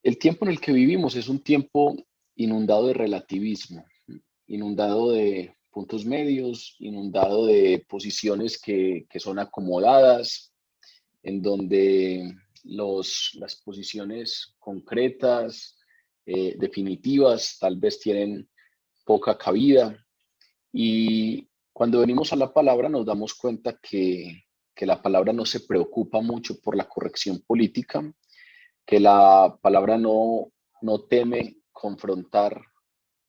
El tiempo en el que vivimos es un tiempo inundado de relativismo, inundado de puntos medios, inundado de posiciones que son acomodadas, en donde las posiciones concretas, definitivas, tal vez tienen poca cabida. Y cuando venimos a la palabra nos damos cuenta que la palabra no se preocupa mucho por la corrección política, que la palabra no teme confrontar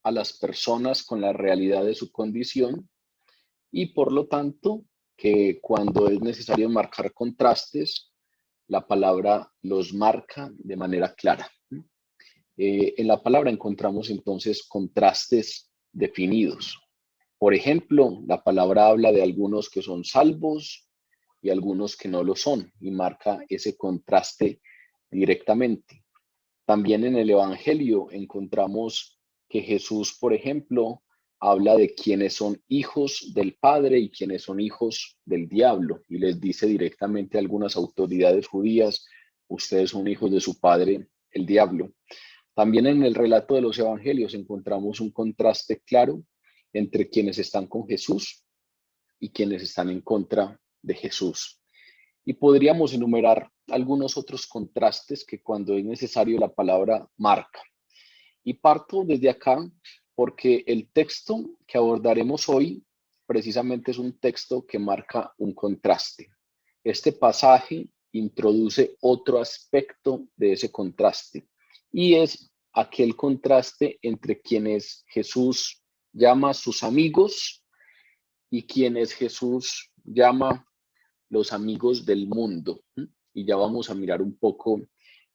a las personas con la realidad de su condición y por lo tanto que cuando es necesario marcar contrastes, la palabra los marca de manera clara. En la palabra encontramos entonces contrastes definidos. Por ejemplo, la palabra habla de algunos que son salvos y algunos que no lo son y marca ese contraste directamente. También en el Evangelio encontramos que Jesús, por ejemplo, habla de quienes son hijos del Padre y quienes son hijos del diablo y les dice directamente a algunas autoridades judías, ustedes son hijos de su padre, el diablo. También en el relato de los Evangelios encontramos un contraste claro entre quienes están con Jesús y quienes están en contra de Jesús. Y podríamos enumerar algunos otros contrastes que cuando es necesario la palabra marca. Y parto desde acá porque el texto que abordaremos hoy precisamente es un texto que marca un contraste. Este pasaje introduce otro aspecto de ese contraste y es aquel contraste entre quienes Jesús llama sus amigos y quienes Jesús llama los amigos del mundo. Y ya vamos a mirar un poco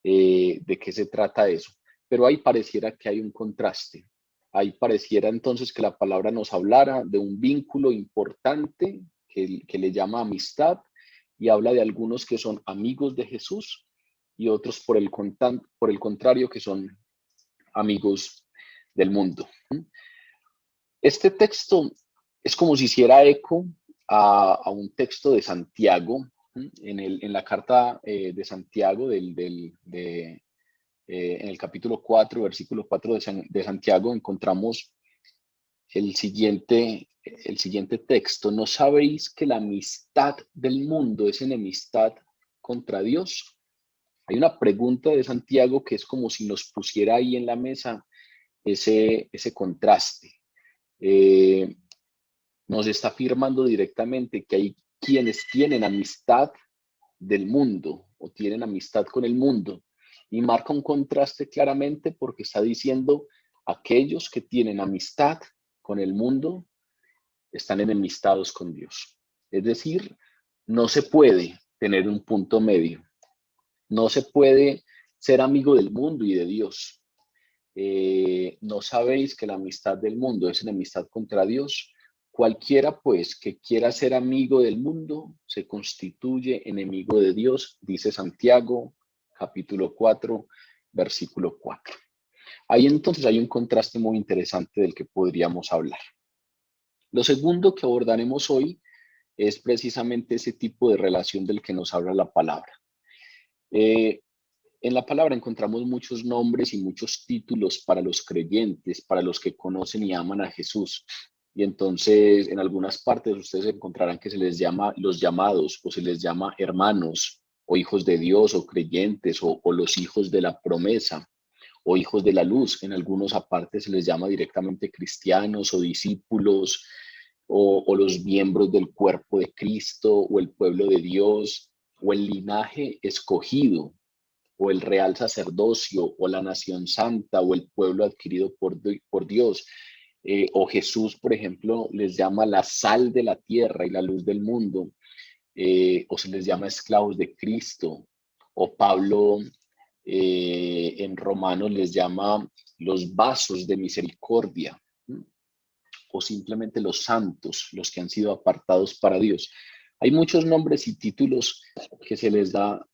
de qué se trata eso. Pero ahí pareciera que hay un contraste. Ahí pareciera entonces que la palabra nos hablara de un vínculo importante que le llama amistad y habla de algunos que son amigos de Jesús y otros por el contrario que son amigos del mundo. Este texto es como si hiciera eco a un texto de Santiago, en la carta de Santiago, en el capítulo 4, versículo 4 de Santiago, encontramos el siguiente texto. ¿No sabéis que la amistad del mundo es enemistad contra Dios? Hay una pregunta de Santiago que es como si nos pusiera ahí en la mesa ese contraste. Nos está afirmando directamente que hay quienes tienen amistad del mundo o tienen amistad con el mundo y marca un contraste claramente porque está diciendo aquellos que tienen amistad con el mundo están enemistados con Dios. Es decir, no se puede tener un punto medio, no se puede ser amigo del mundo y de Dios. ¿No sabéis que la amistad del mundo es enemistad contra Dios? Cualquiera, pues, que quiera ser amigo del mundo, se constituye enemigo de Dios, dice Santiago, capítulo 4, versículo 4. Ahí entonces hay un contraste muy interesante del que podríamos hablar. Lo segundo que abordaremos hoy es precisamente ese tipo de relación del que nos habla la palabra. En la palabra encontramos muchos nombres y muchos títulos para los creyentes, para los que conocen y aman a Jesús. Y entonces en algunas partes ustedes encontrarán que se les llama los llamados o se les llama hermanos o hijos de Dios o creyentes o los hijos de la promesa o hijos de la luz. En algunos apartes se les llama directamente cristianos o discípulos o los miembros del cuerpo de Cristo o el pueblo de Dios o el linaje escogido o el real sacerdocio, o la nación santa, o el pueblo adquirido por Dios. O Jesús, por ejemplo, les llama la sal de la tierra y la luz del mundo, o se les llama esclavos de Cristo, o Pablo en Romanos les llama los vasos de misericordia, o simplemente los santos, los que han sido apartados para Dios. Hay muchos nombres y títulos que se les da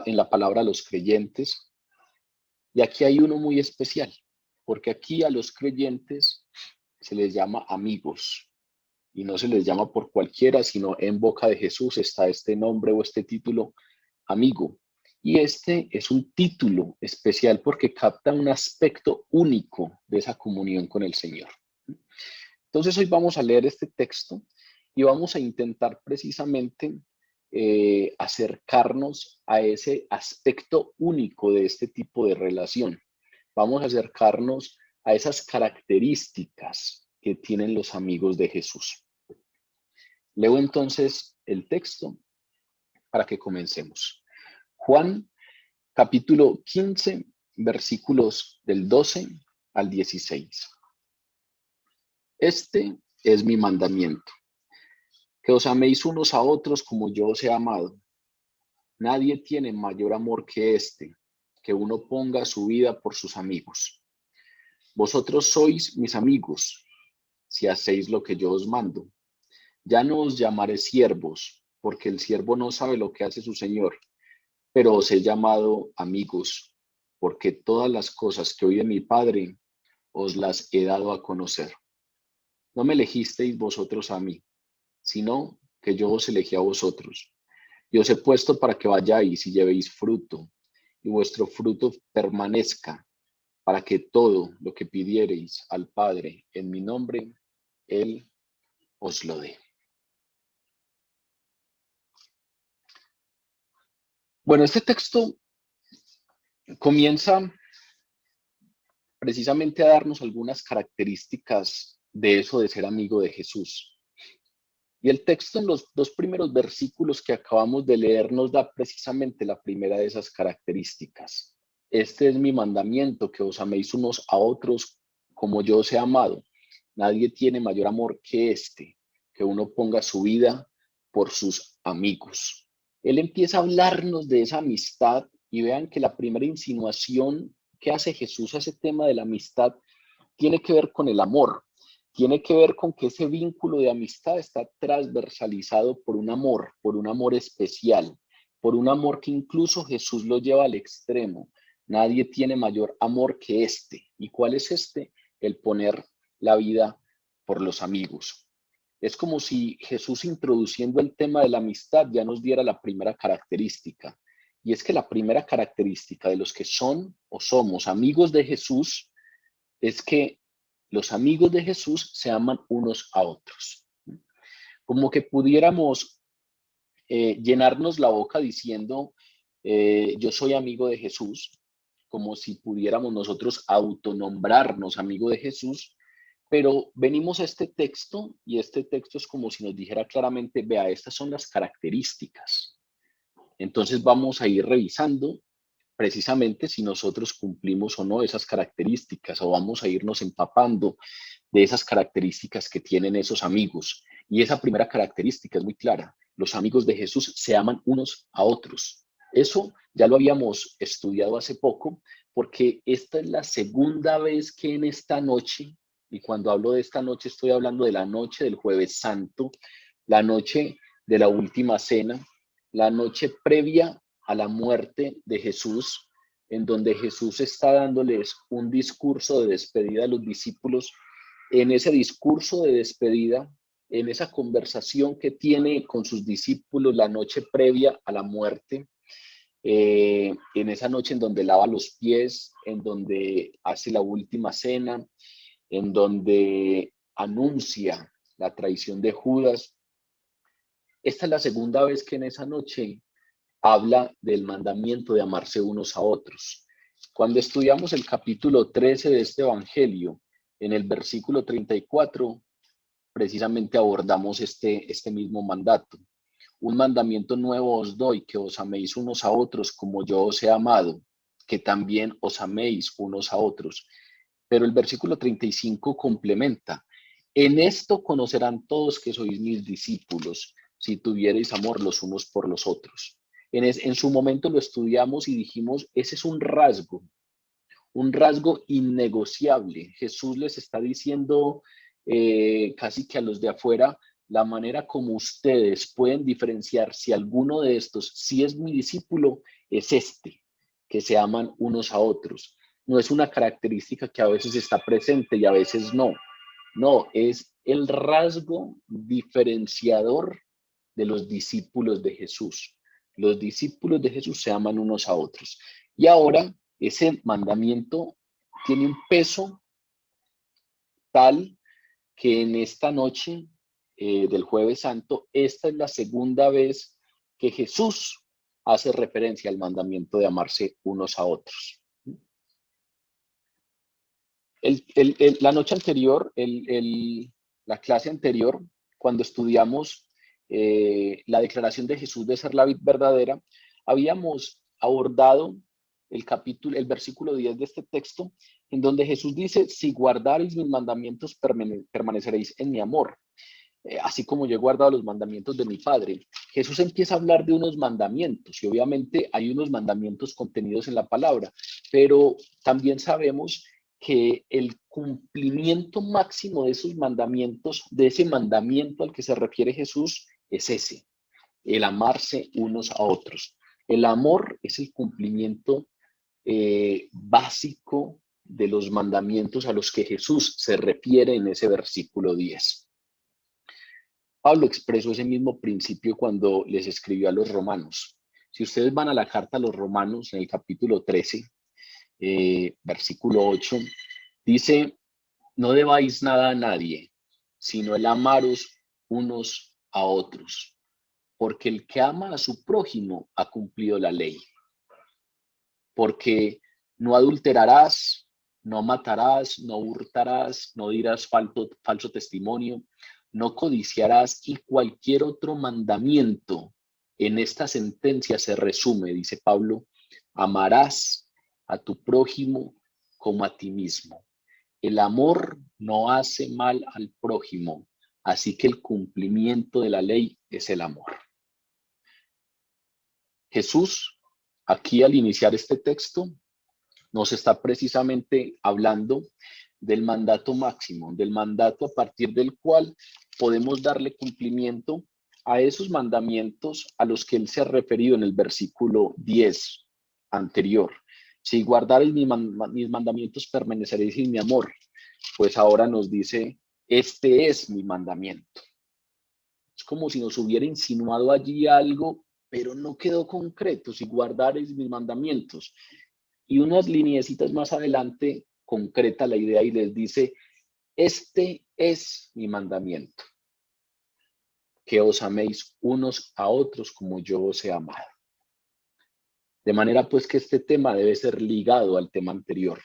en la palabra a los creyentes, y aquí hay uno muy especial, porque aquí a los creyentes se les llama amigos, y no se les llama por cualquiera, sino en boca de Jesús está este nombre o este título, amigo. Y este es un título especial porque capta un aspecto único de esa comunión con el Señor. Entonces hoy vamos a leer este texto y vamos a intentar precisamente acercarnos a ese aspecto único de este tipo de relación. Vamos a acercarnos a esas características que tienen los amigos de Jesús. Leo entonces el texto para que comencemos. Juan, capítulo 15, versículos del 12 al 16. Este es mi mandamiento, que os améis unos a otros como yo os he amado. Nadie tiene mayor amor que este, que uno ponga su vida por sus amigos. Vosotros sois mis amigos, si hacéis lo que yo os mando. Ya no os llamaré siervos, porque el siervo no sabe lo que hace su señor, pero os he llamado amigos, porque todas las cosas que oí de mi Padre os las he dado a conocer. No me elegisteis vosotros a mí, sino que yo os elegí a vosotros. Y os he puesto para que vayáis y llevéis fruto, y vuestro fruto permanezca, para que todo lo que pidiereis al Padre en mi nombre, Él os lo dé. Bueno, este texto comienza precisamente a darnos algunas características de eso de ser amigo de Jesús. Y el texto en los dos primeros versículos que acabamos de leer nos da precisamente la primera de esas características. Este es mi mandamiento, que os améis unos a otros como yo os he amado. Nadie tiene mayor amor que este, que uno ponga su vida por sus amigos. Él empieza a hablarnos de esa amistad y vean que la primera insinuación que hace Jesús a ese tema de la amistad tiene que ver con el amor. Tiene que ver con que ese vínculo de amistad está transversalizado por un amor especial, por un amor que incluso Jesús lo lleva al extremo. Nadie tiene mayor amor que este. ¿Y cuál es este? El poner la vida por los amigos. Es como si Jesús, introduciendo el tema de la amistad, ya nos diera la primera característica. Y es que la primera característica de los que son o somos amigos de Jesús es que los amigos de Jesús se aman unos a otros. Como que pudiéramos llenarnos la boca diciendo, yo soy amigo de Jesús, como si pudiéramos nosotros autonombrarnos amigo de Jesús, pero venimos a este texto y este texto es como si nos dijera claramente, vea, estas son las características. Entonces vamos a ir revisando precisamente si nosotros cumplimos o no esas características o vamos a irnos empapando de esas características que tienen esos amigos. Y esa primera característica es muy clara. Los amigos de Jesús se aman unos a otros. Eso ya lo habíamos estudiado hace poco porque esta es la segunda vez que en esta noche, y cuando hablo de esta noche estoy hablando de la noche del Jueves Santo, la noche de la última cena, la noche previa a la muerte de Jesús, en donde Jesús está dándoles un discurso de despedida a los discípulos. En ese discurso de despedida, en esa conversación que tiene con sus discípulos la noche previa a la muerte, en esa noche en donde lava los pies, en donde hace la última cena, en donde anuncia la traición de Judas. Esta es la segunda vez que en esa noche habla del mandamiento de amarse unos a otros. Cuando estudiamos el capítulo 13 de este evangelio, en el versículo 34, precisamente abordamos este mismo mandato. Un mandamiento nuevo os doy, que os améis unos a otros como yo os he amado, que también os améis unos a otros. Pero el versículo 35 complementa. En esto conocerán todos que sois mis discípulos, si tuviereis amor los unos por los otros. En su momento lo estudiamos y dijimos, ese es un rasgo innegociable. Jesús les está diciendo casi que a los de afuera, la manera como ustedes pueden diferenciar si alguno de estos sí es mi discípulo es este, que se aman unos a otros. No es una característica que a veces está presente y a veces no. No, es el rasgo diferenciador de los discípulos de Jesús. Los discípulos de Jesús se aman unos a otros. Y ahora ese mandamiento tiene un peso tal que en esta noche del Jueves Santo, esta es la segunda vez que Jesús hace referencia al mandamiento de amarse unos a otros. La noche anterior, la clase anterior, cuando estudiamos la declaración de Jesús de ser la vid verdadera, habíamos abordado el versículo 10 de este texto, en donde Jesús dice: si guardareis mis mandamientos, permaneceréis en mi amor, así como yo he guardado los mandamientos de mi Padre. Jesús empieza a hablar de unos mandamientos, y obviamente hay unos mandamientos contenidos en la palabra, pero también sabemos que el cumplimiento máximo de esos mandamientos, de ese mandamiento al que se refiere Jesús, es ese: el amarse unos a otros. El amor es el cumplimiento básico de los mandamientos a los que Jesús se refiere en ese versículo 10. Pablo expresó ese mismo principio cuando les escribió a los romanos. Si ustedes van a la carta a los romanos, en el capítulo 13, versículo 8, dice: no debáis nada a nadie, sino el amaros unos a otros, porque el que ama a su prójimo ha cumplido la ley. Porque no adulterarás, no matarás, no hurtarás, no dirás falso testimonio, no codiciarás, y cualquier otro mandamiento en esta sentencia se resume, dice Pablo: amarás a tu prójimo como a ti mismo. El amor no hace mal al prójimo, así que el cumplimiento de la ley es el amor. Jesús, aquí al iniciar este texto, nos está precisamente hablando del mandato máximo, del mandato a partir del cual podemos darle cumplimiento a esos mandamientos a los que él se ha referido en el versículo 10 anterior. Si guardareis mis mandamientos, permaneceréis en mi amor. Pues ahora nos dice: este es mi mandamiento. Es como si nos hubiera insinuado allí algo, pero no quedó concreto: si guardareis mis mandamientos. Y unas lineecitas más adelante concreta la idea y les dice: este es mi mandamiento, que os améis unos a otros como yo os he amado. De manera pues que este tema debe ser ligado al tema anterior.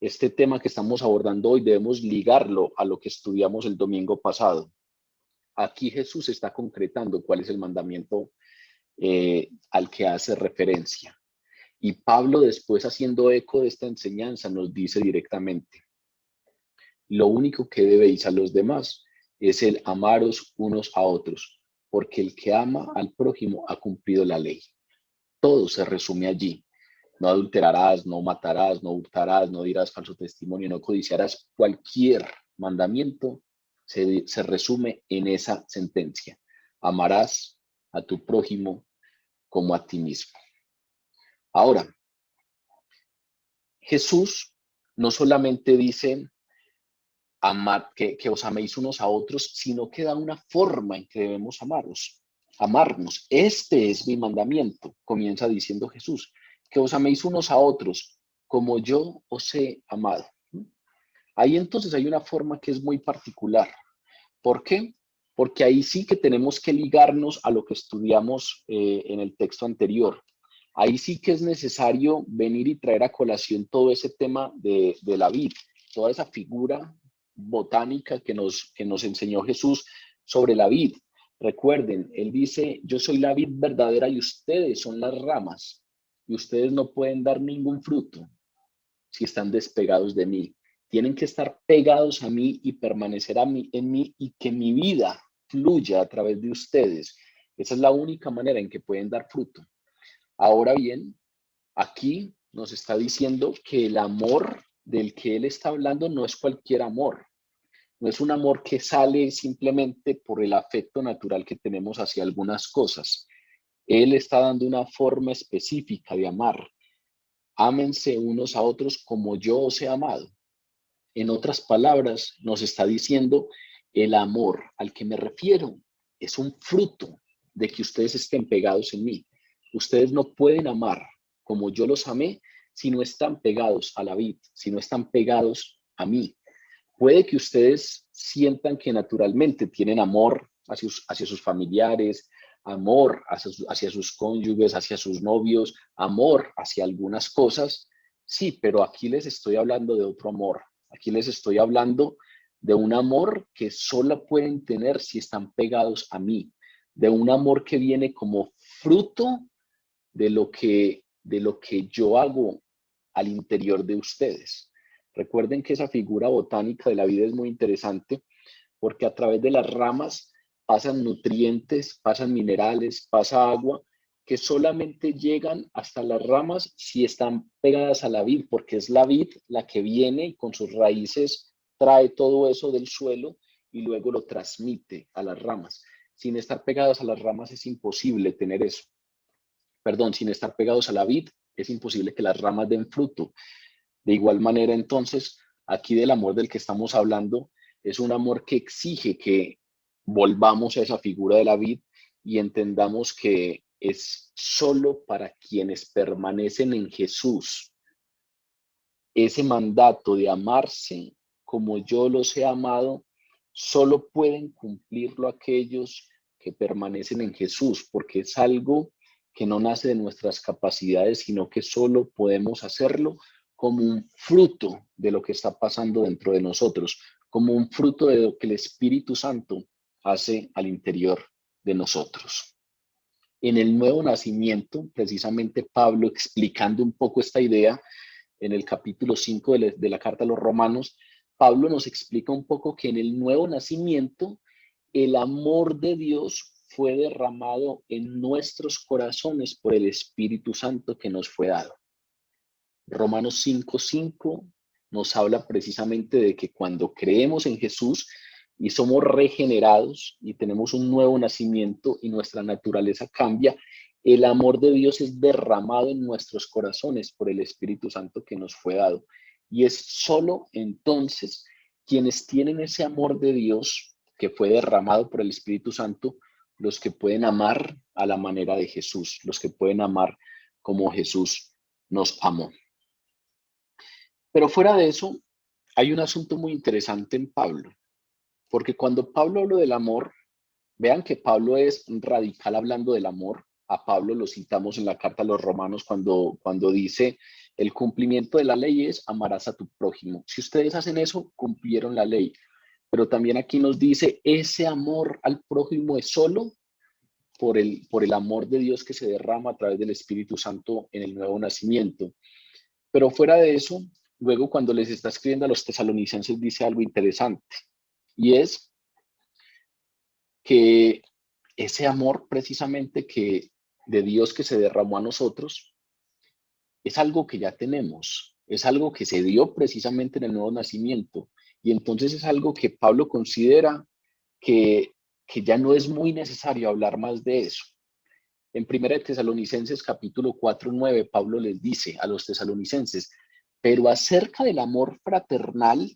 Este tema que estamos abordando hoy debemos ligarlo a lo que estudiamos el domingo pasado. Aquí Jesús está concretando cuál es el mandamiento al que hace referencia. Y Pablo, después, haciendo eco de esta enseñanza, nos dice directamente: lo único que debéis a los demás es el amaros unos a otros, porque el que ama al prójimo ha cumplido la ley. Todo se resume allí: no adulterarás, no matarás, no hurtarás, no dirás falso testimonio, no codiciarás. Cualquier mandamiento se resume en esa sentencia: amarás a tu prójimo como a ti mismo. Ahora, Jesús no solamente dice amar, que os améis unos a otros, sino que da una forma en que debemos amarnos. Este es mi mandamiento, comienza diciendo Jesús: que os améis unos a otros como yo os he amado. Ahí entonces hay una forma que es muy particular. ¿Por qué? Porque ahí sí que tenemos que ligarnos a lo que estudiamos en el texto anterior. Ahí sí que es necesario venir y traer a colación todo ese tema de la vid, toda esa figura botánica que nos enseñó Jesús sobre la vid. Recuerden, él dice: yo soy la vid verdadera y ustedes son las ramas, y ustedes no pueden dar ningún fruto si están despegados de mí. Tienen que estar pegados a mí y permanecer en mí, y que mi vida fluya a través de ustedes. Esa es la única manera en que pueden dar fruto. Ahora bien, aquí nos está diciendo que el amor del que él está hablando no es cualquier amor. No es un amor que sale simplemente por el afecto natural que tenemos hacia algunas cosas. Él está dando una forma específica de amar. Ámense unos a otros como yo os he amado. En otras palabras, nos está diciendo: el amor al que me refiero es un fruto de que ustedes estén pegados en mí. Ustedes no pueden amar como yo los amé si no están pegados a la vid, si no están pegados a mí. Puede que ustedes sientan que naturalmente tienen amor hacia sus familiares, amor hacia sus cónyuges, hacia sus novios, amor hacia algunas cosas. Sí, pero aquí les estoy hablando de otro amor. Aquí les estoy hablando de un amor que solo pueden tener si están pegados a mí, de un amor que viene como fruto de lo que yo hago al interior de ustedes. Recuerden que esa figura botánica de la vida es muy interesante porque a través de las ramas pasan nutrientes, pasan minerales, pasa agua, que solamente llegan hasta las ramas si están pegadas a la vid, porque es la vid la que viene y con sus raíces trae todo eso del suelo y luego lo transmite a las ramas. Sin estar pegadas a las ramas es imposible tener eso. Perdón, sin estar pegados a la vid es imposible que las ramas den fruto. De igual manera, entonces, aquí del amor del que estamos hablando es un amor que exige que volvamos a esa figura de la vid y entendamos que es solo para quienes permanecen en Jesús. Ese mandato de amarse como yo los he amado, solo pueden cumplirlo aquellos que permanecen en Jesús, porque es algo que no nace de nuestras capacidades, sino que solo podemos hacerlo como un fruto de lo que está pasando dentro de nosotros, como un fruto de lo que el Espíritu Santo hace al interior de nosotros. En el nuevo nacimiento, precisamente Pablo explicando un poco esta idea, en el capítulo 5 de la carta a los Romanos, Pablo nos explica un poco que en el nuevo nacimiento el amor de Dios fue derramado en nuestros corazones por el Espíritu Santo que nos fue dado. Romanos 5:5 nos habla precisamente de que cuando creemos en Jesús y somos regenerados y tenemos un nuevo nacimiento y nuestra naturaleza cambia, el amor de Dios es derramado en nuestros corazones por el Espíritu Santo que nos fue dado. Y es solo entonces quienes tienen ese amor de Dios que fue derramado por el Espíritu Santo, los que pueden amar a la manera de Jesús, los que pueden amar como Jesús nos amó. Pero fuera de eso, hay un asunto muy interesante en Pablo, porque cuando Pablo habló del amor, vean que Pablo es radical hablando del amor. A Pablo lo citamos en la carta a los Romanos cuando dice, el cumplimiento de la ley es amarás a tu prójimo. Si ustedes hacen eso, cumplieron la ley. Pero también aquí nos dice, ese amor al prójimo es solo por el amor de Dios que se derrama a través del Espíritu Santo en el nuevo nacimiento. Pero fuera de eso, luego cuando les está escribiendo a los tesalonicenses dice algo interesante, y es que ese amor precisamente que de Dios que se derramó a nosotros es algo que ya tenemos, es algo que se dio precisamente en el nuevo nacimiento, y entonces es algo que Pablo considera que, que ya no es muy necesario hablar más de eso. En 1 Tesalonicenses capítulo 4:9, Pablo les dice a los tesalonicenses, pero acerca del amor fraternal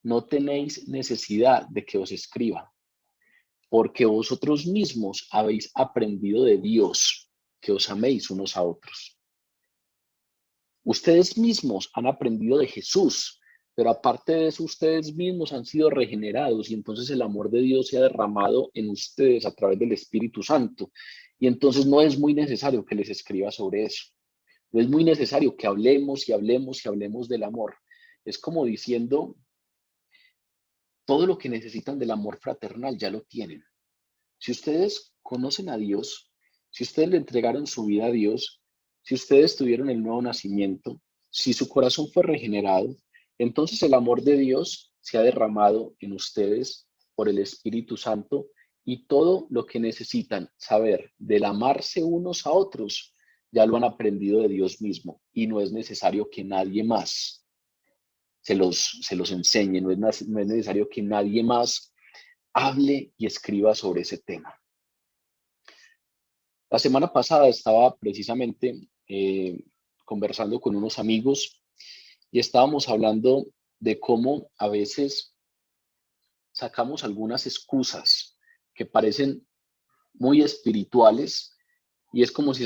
no tenéis necesidad de que os escriba, porque vosotros mismos habéis aprendido de Dios que os améis unos a otros. Ustedes mismos han aprendido de Jesús, pero aparte de eso, ustedes mismos han sido regenerados y entonces el amor de Dios se ha derramado en ustedes a través del Espíritu Santo. Y entonces no es muy necesario que les escriba sobre eso. No es muy necesario que hablemos y hablemos y hablemos del amor. Es como diciendo, todo lo que necesitan del amor fraternal ya lo tienen. Si ustedes conocen a Dios, si ustedes le entregaron su vida a Dios, si ustedes tuvieron el nuevo nacimiento, si su corazón fue regenerado, entonces el amor de Dios se ha derramado en ustedes por el Espíritu Santo y todo lo que necesitan saber del amarse unos a otros, ya lo han aprendido de Dios mismo y no es necesario que nadie más se los enseñe, no es necesario que nadie más hable y escriba sobre ese tema. La semana pasada estaba precisamente conversando con unos amigos y estábamos hablando de cómo a veces sacamos algunas excusas que parecen muy espirituales y es como si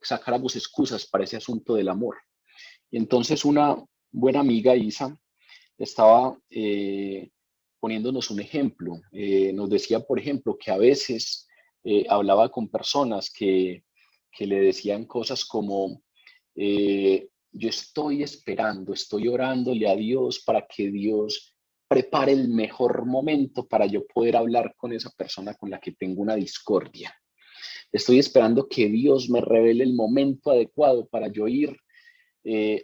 sacáramos excusas para ese asunto del amor. Y entonces una buena amiga, Isa, estaba poniéndonos un ejemplo. Nos decía, por ejemplo, que a veces hablaba con personas que le decían cosas como, yo estoy esperando, estoy orándole a Dios para que Dios prepare el mejor momento para yo poder hablar con esa persona con la que tengo una discordia. Estoy esperando que Dios me revele el momento adecuado para yo ir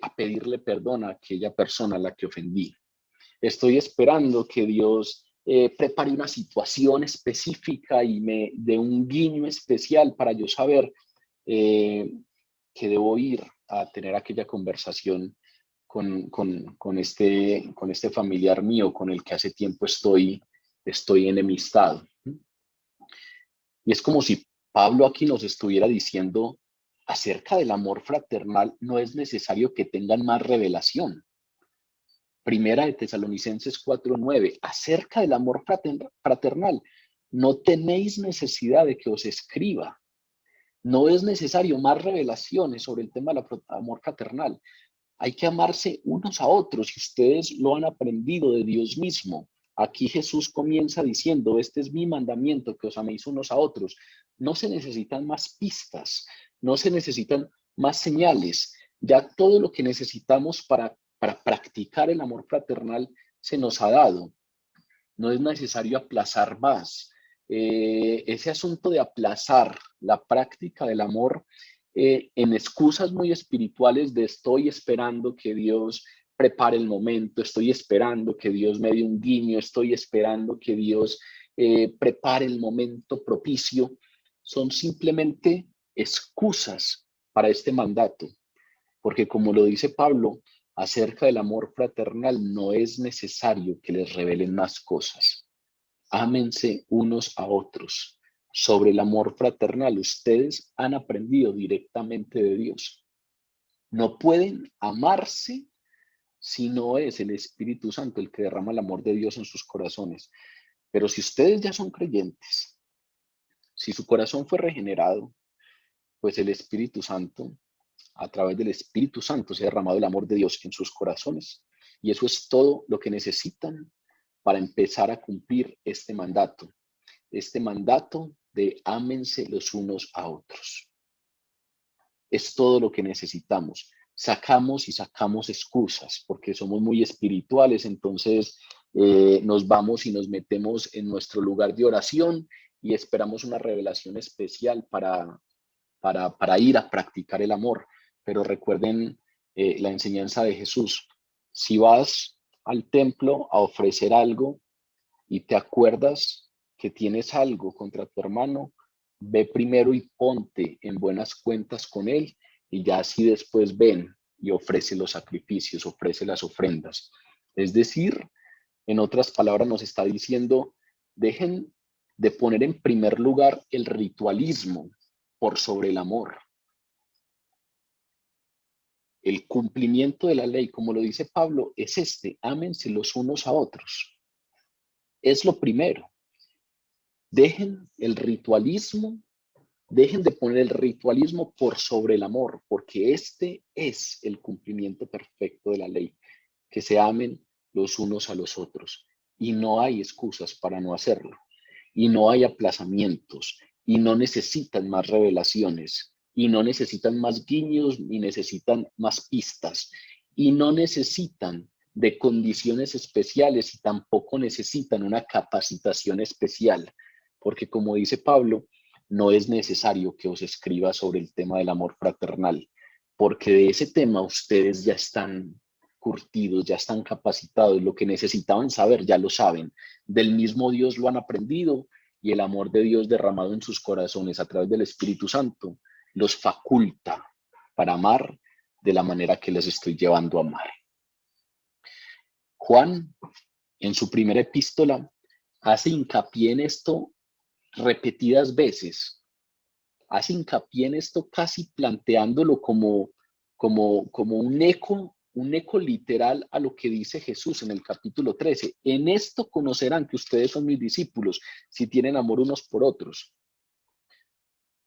a pedirle perdón a aquella persona a la que ofendí. Estoy esperando que Dios prepare una situación específica y me dé un guiño especial para yo saber que debo ir a tener aquella conversación con este familiar mío con el que hace tiempo estoy enemistado. Y es como si Pablo aquí nos estuviera diciendo, acerca del amor fraternal no es necesario que tengan más revelación. Primera de Tesalonicenses 4:9, acerca del amor fraternal, no tenéis necesidad de que os escriba. No es necesario más revelaciones sobre el tema del amor fraternal. Hay que amarse unos a otros y ustedes lo han aprendido de Dios mismo. Aquí Jesús comienza diciendo, este es mi mandamiento, que os améis unos a otros. No se necesitan más pistas, no se necesitan más señales. Ya todo lo que necesitamos para practicar el amor fraternal se nos ha dado. No es necesario aplazar más. Ese asunto de aplazar la práctica del amor en excusas muy espirituales de estoy esperando que Dios prepare el momento, estoy esperando que Dios me dé un guiño, estoy esperando que Dios prepare el momento propicio, son simplemente excusas para este mandato, porque como lo dice Pablo, acerca del amor fraternal no es necesario que les revelen más cosas. Ámense unos a otros. Sobre el amor fraternal, ustedes han aprendido directamente de Dios. No pueden amarse si no es el Espíritu Santo el que derrama el amor de Dios en sus corazones. Pero si ustedes ya son creyentes, si su corazón fue regenerado, pues el Espíritu Santo, a través del Espíritu Santo, se ha derramado el amor de Dios en sus corazones. Y eso es todo lo que necesitan para empezar a cumplir este mandato de ámense los unos a otros. Es todo lo que necesitamos. Sacamos y sacamos excusas porque somos muy espirituales, entonces nos vamos y nos metemos en nuestro lugar de oración y esperamos una revelación especial para ir a practicar el amor. Pero recuerden la enseñanza de Jesús. Si vas al templo a ofrecer algo y te acuerdas que tienes algo contra tu hermano, ve primero y ponte en buenas cuentas con él y ya así después ven y ofrece los sacrificios, ofrece las ofrendas. Es decir, en otras palabras nos está diciendo, dejen de poner en primer lugar el ritualismo por sobre el amor. El cumplimiento de la ley, como lo dice Pablo, es ámense los unos a otros. Es lo primero. Dejen el ritualismo, dejen de poner el ritualismo por sobre el amor, porque este es el cumplimiento perfecto de la ley, que se amen los unos a los otros. Y no hay excusas para no hacerlo. Y no hay aplazamientos. Y no necesitan más revelaciones. Y no necesitan más guiños, ni necesitan más pistas. Y no necesitan de condiciones especiales y tampoco necesitan una capacitación especial. Porque como dice Pablo, no es necesario que os escriba sobre el tema del amor fraternal, porque de ese tema ustedes ya están curtidos, ya están capacitados, lo que necesitaban saber ya lo saben, del mismo Dios lo han aprendido y el amor de Dios derramado en sus corazones a través del Espíritu Santo los faculta para amar de la manera que les estoy llevando a amar. Juan, en su primera epístola, hace hincapié en esto repetidas veces, hace hincapié en esto casi planteándolo como un eco literal a lo que dice Jesús en el capítulo 13. En esto conocerán que ustedes son mis discípulos, si tienen amor unos por otros.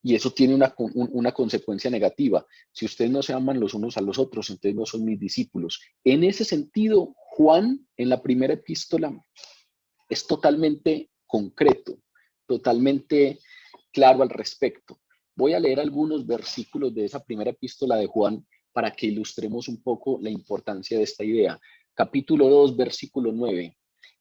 Y eso tiene una consecuencia negativa. Si ustedes no se aman los unos a los otros, entonces no son mis discípulos. En ese sentido, Juan, en la primera epístola, es totalmente concreto, totalmente claro al respecto. Voy a leer algunos versículos de esa primera epístola de Juan para que ilustremos un poco la importancia de esta idea. Capítulo 2, versículo 9.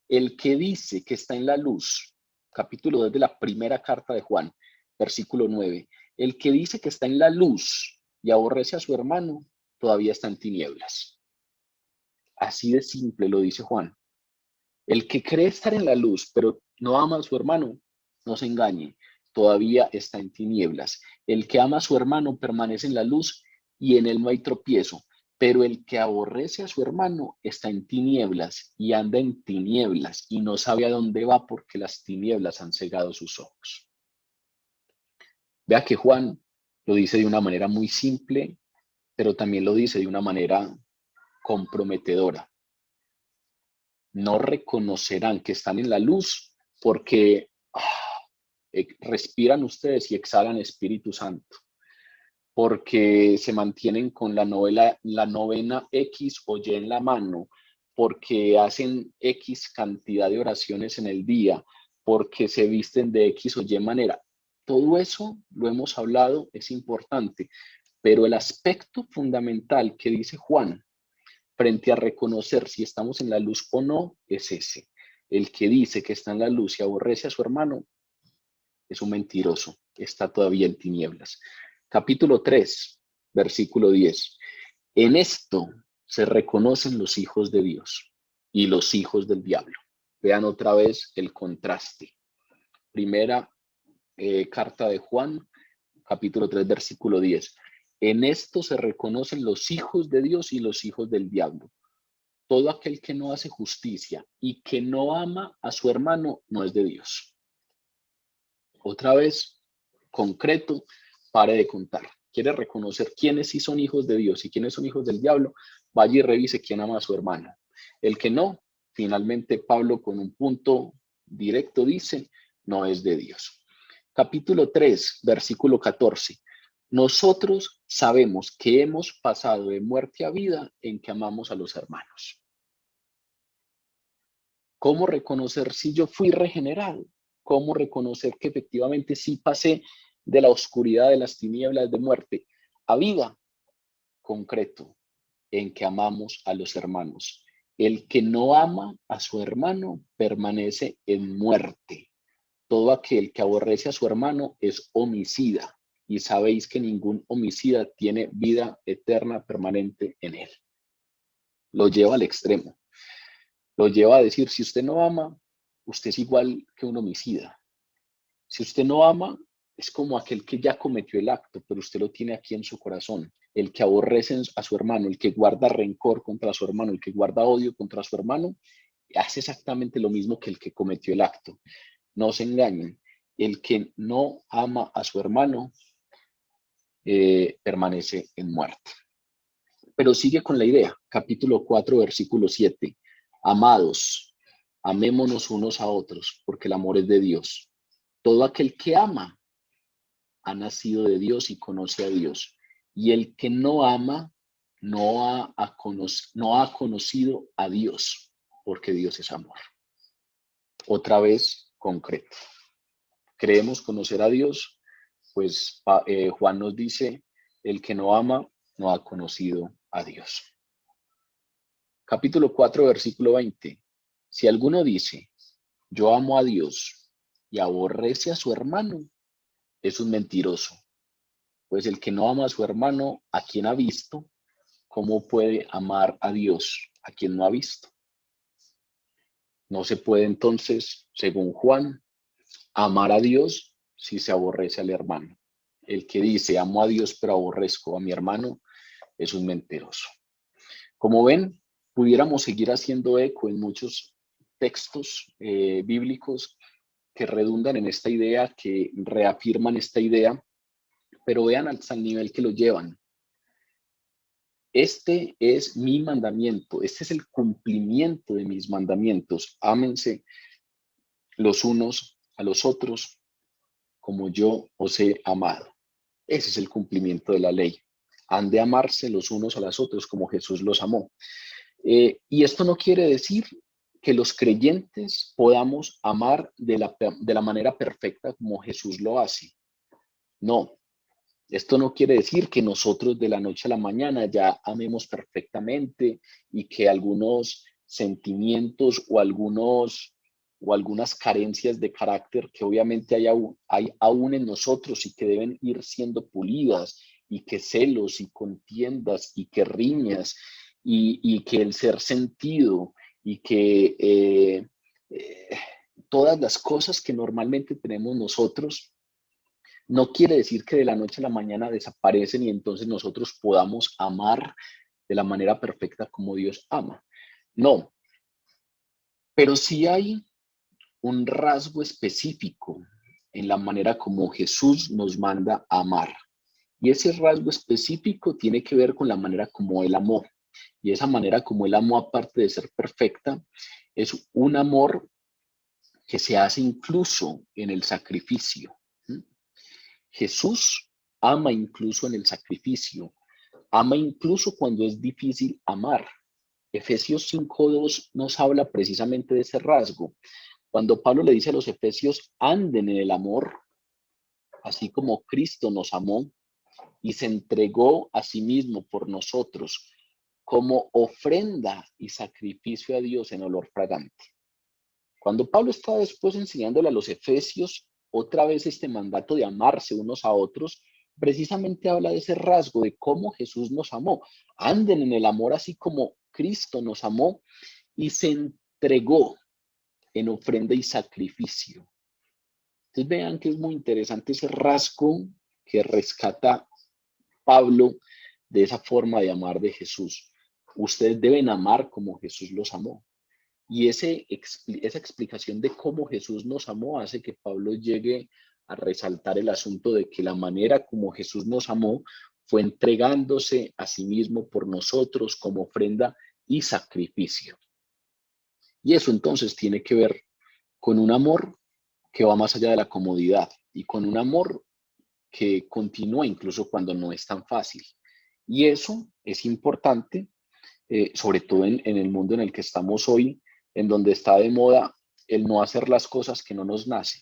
El que dice que está en la luz, capítulo 2 de la primera carta de Juan, versículo 9. El que dice que está en la luz y aborrece a su hermano, todavía está en tinieblas. Así de simple lo dice Juan. El que cree estar en la luz, pero no ama a su hermano, no se engañe, todavía está en tinieblas. El que ama a su hermano permanece en la luz y en él no hay tropiezo. Pero el que aborrece a su hermano está en tinieblas y anda en tinieblas y no sabe a dónde va porque las tinieblas han cegado sus ojos. Vea que Juan lo dice de una manera muy simple, pero también lo dice de una manera comprometedora. No reconocerán que están en la luz porque respiran ustedes y exhalan Espíritu Santo, porque se mantienen con la novena X o Y en la mano, porque hacen X cantidad de oraciones en el día, porque se visten de X o Y manera. Todo eso lo hemos hablado, es importante, pero el aspecto fundamental que dice Juan frente a reconocer si estamos en la luz o no es ese. El que dice que está en la luz y aborrece a su hermano es un mentiroso, está todavía en tinieblas. Capítulo 3, versículo 10. En esto se reconocen los hijos de Dios y los hijos del diablo. Vean otra vez el contraste. Primera carta de Juan, capítulo 3, versículo 10. En esto se reconocen los hijos de Dios y los hijos del diablo. Todo aquel que no hace justicia y que no ama a su hermano no es de Dios. Otra vez, concreto, pare de contar. ¿Quiere reconocer quiénes sí son hijos de Dios y quiénes son hijos del diablo? Vaya y revise quién ama a su hermano. El que no, finalmente Pablo con un punto directo dice, no es de Dios. Capítulo 3, versículo 14. Nosotros sabemos que hemos pasado de muerte a vida en que amamos a los hermanos. ¿Cómo reconocer si yo fui regenerado? ¿Cómo reconocer que efectivamente sí pasé de la oscuridad de las tinieblas de muerte a vida? Concreto, en que amamos a los hermanos. El que no ama a su hermano permanece en muerte. Todo aquel que aborrece a su hermano es homicida, y sabéis que ningún homicida tiene vida eterna permanente en él. Lo lleva al extremo. Lo lleva a decir, si usted no ama, usted es igual que un homicida. Si usted no ama, es como aquel que ya cometió el acto, pero usted lo tiene aquí en su corazón. El que aborrece a su hermano, el que guarda rencor contra su hermano, el que guarda odio contra su hermano, hace exactamente lo mismo que el que cometió el acto. No se engañen. El que no ama a su hermano permanece en muerte. Pero sigue con la idea. Capítulo 4, versículo 7. Amados, amémonos unos a otros, porque el amor es de Dios. Todo aquel que ama ha nacido de Dios y conoce a Dios. Y el que no ama no ha conocido a Dios, porque Dios es amor. Otra vez, concreto. Creemos conocer a Dios, pues Juan nos dice, el que no ama no ha conocido a Dios. Capítulo 4, versículo 20. Si alguno dice, yo amo a Dios y aborrece a su hermano, es un mentiroso. Pues el que no ama a su hermano, a quien ha visto, ¿cómo puede amar a Dios, a quien no ha visto? No se puede entonces, según Juan, amar a Dios si se aborrece al hermano. El que dice, amo a Dios pero aborrezco a mi hermano, es un mentiroso. Como ven, pudiéramos seguir haciendo eco en muchos textos bíblicos que redundan en esta idea, que reafirman esta idea, pero vean hasta el nivel que lo llevan. Este es mi mandamiento, este es el cumplimiento de mis mandamientos. Ámense los unos a los otros como yo os he amado. Ese es el cumplimiento de la ley. Han de amarse los unos a los otros como Jesús los amó. Y esto no quiere decir que los creyentes podamos amar de la manera perfecta como Jesús lo hace. No, esto no quiere decir que nosotros de la noche a la mañana ya amemos perfectamente y que algunos sentimientos o algunas carencias de carácter que obviamente hay aún en nosotros y que deben ir siendo pulidas, y que celos y contiendas y que riñas y que el ser sentido y que eh, todas las cosas que normalmente tenemos nosotros, no quiere decir que de la noche a la mañana desaparecen y entonces nosotros podamos amar de la manera perfecta como Dios ama. No, pero sí hay un rasgo específico en la manera como Jesús nos manda a amar. Y ese rasgo específico tiene que ver con la manera como Él amó. Y esa manera como Él amó, aparte de ser perfecta, es un amor que se hace incluso en el sacrificio. Jesús ama incluso en el sacrificio, ama incluso cuando es difícil amar. Efesios 5:2 nos habla precisamente de ese rasgo. Cuando Pablo le dice a los efesios, anden en el amor, así como Cristo nos amó y se entregó a sí mismo por nosotros como ofrenda y sacrificio a Dios en olor fragante. Cuando Pablo está después enseñándole a los efesios otra vez este mandato de amarse unos a otros, precisamente habla de ese rasgo de cómo Jesús nos amó. Anden en el amor así como Cristo nos amó y se entregó en ofrenda y sacrificio. Entonces vean que es muy interesante ese rasgo que rescata Pablo de esa forma de amar de Jesús. Ustedes deben amar como Jesús los amó. Y esa explicación de cómo Jesús nos amó hace que Pablo llegue a resaltar el asunto de que la manera como Jesús nos amó fue entregándose a sí mismo por nosotros como ofrenda y sacrificio. Y eso entonces tiene que ver con un amor que va más allá de la comodidad y con un amor que continúa incluso cuando no es tan fácil. Y eso es importante, sobre todo en el mundo en el que estamos hoy, en donde está de moda el no hacer las cosas que no nos nacen,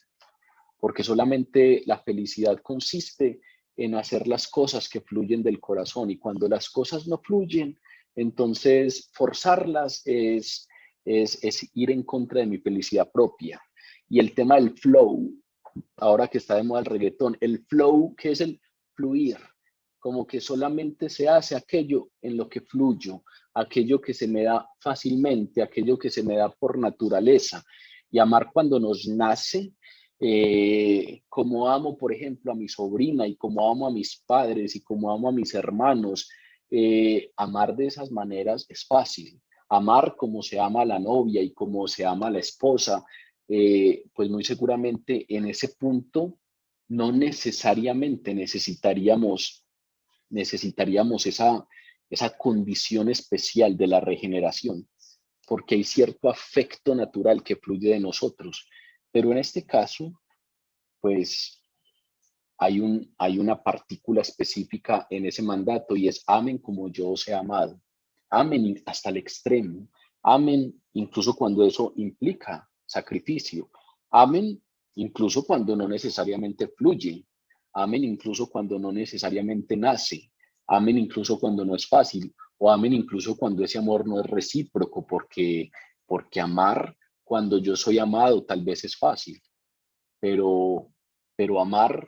porque solamente la felicidad consiste en hacer las cosas que fluyen del corazón, y cuando las cosas no fluyen, entonces forzarlas es ir en contra de mi felicidad propia. Y el tema del flow, ahora que está de moda el reggaetón, el flow, que es el fluir, como que solamente se hace aquello en lo que fluyo, aquello que se me da fácilmente, aquello que se me da por naturaleza. Y amar cuando nos nace, como amo, por ejemplo, a mi sobrina y como amo a mis padres y como amo a mis hermanos, amar de esas maneras es fácil. Amar como se ama a la novia y como se ama a la esposa, pues muy seguramente en ese punto no necesariamente necesitaríamos esa condición especial de la regeneración, porque hay cierto afecto natural que fluye de nosotros. Pero en este caso, pues hay una partícula específica en ese mandato y es amen como yo os he amado. Amen hasta el extremo. Amen incluso cuando eso implica sacrificio. Amen incluso cuando no necesariamente fluye. Amen incluso cuando no necesariamente nace. Amen incluso cuando no es fácil. O amen incluso cuando ese amor no es recíproco, porque amar cuando yo soy amado tal vez es fácil, pero, pero amar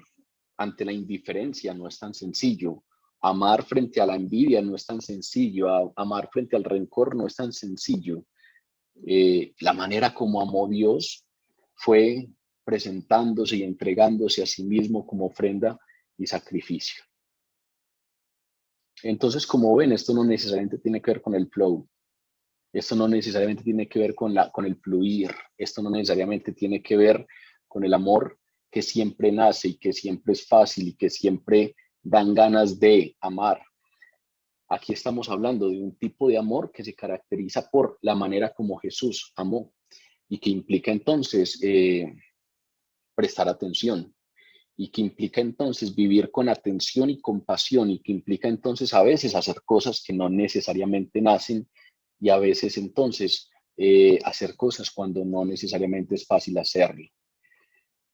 ante la indiferencia no es tan sencillo. Amar frente a la envidia no es tan sencillo. Amar frente al rencor no es tan sencillo. La manera como amó Dios fue presentándose y entregándose a sí mismo como ofrenda y sacrificio. Entonces, como ven, esto no necesariamente tiene que ver con el flow. Esto no necesariamente tiene que ver con el fluir. Esto no necesariamente tiene que ver con el amor que siempre nace y que siempre es fácil y que siempre dan ganas de amar. Aquí estamos hablando de un tipo de amor que se caracteriza por la manera como Jesús amó y que implica entonces prestar atención, y que implica entonces vivir con atención y compasión, y que implica entonces a veces hacer cosas que no necesariamente nacen, y a veces entonces hacer cosas cuando no necesariamente es fácil hacerlo.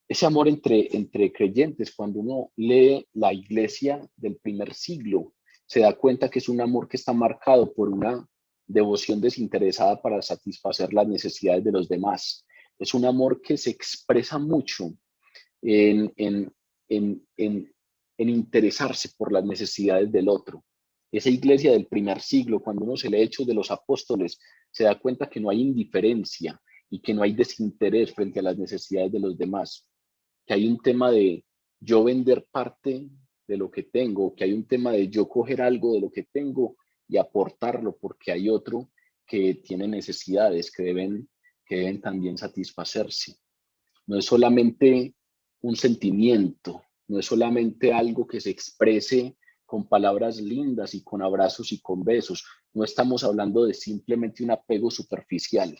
Ese amor entre creyentes, cuando uno lee la iglesia del primer siglo, se da cuenta que es un amor que está marcado por una devoción desinteresada para satisfacer las necesidades de los demás. Es un amor que se expresa mucho en, en, en interesarse por las necesidades del otro. Esa iglesia del primer siglo, cuando uno se lee Hechos de los Apóstoles, se da cuenta que no hay indiferencia y que no hay desinterés frente a las necesidades de los demás, que hay un tema de yo vender parte de lo que tengo, que hay un tema de yo coger algo de lo que tengo y aportarlo porque hay otro que tiene necesidades que deben también satisfacerse. No es solamente un sentimiento, no es solamente algo que se exprese con palabras lindas y con abrazos y con besos. No estamos hablando de simplemente un apego superficial.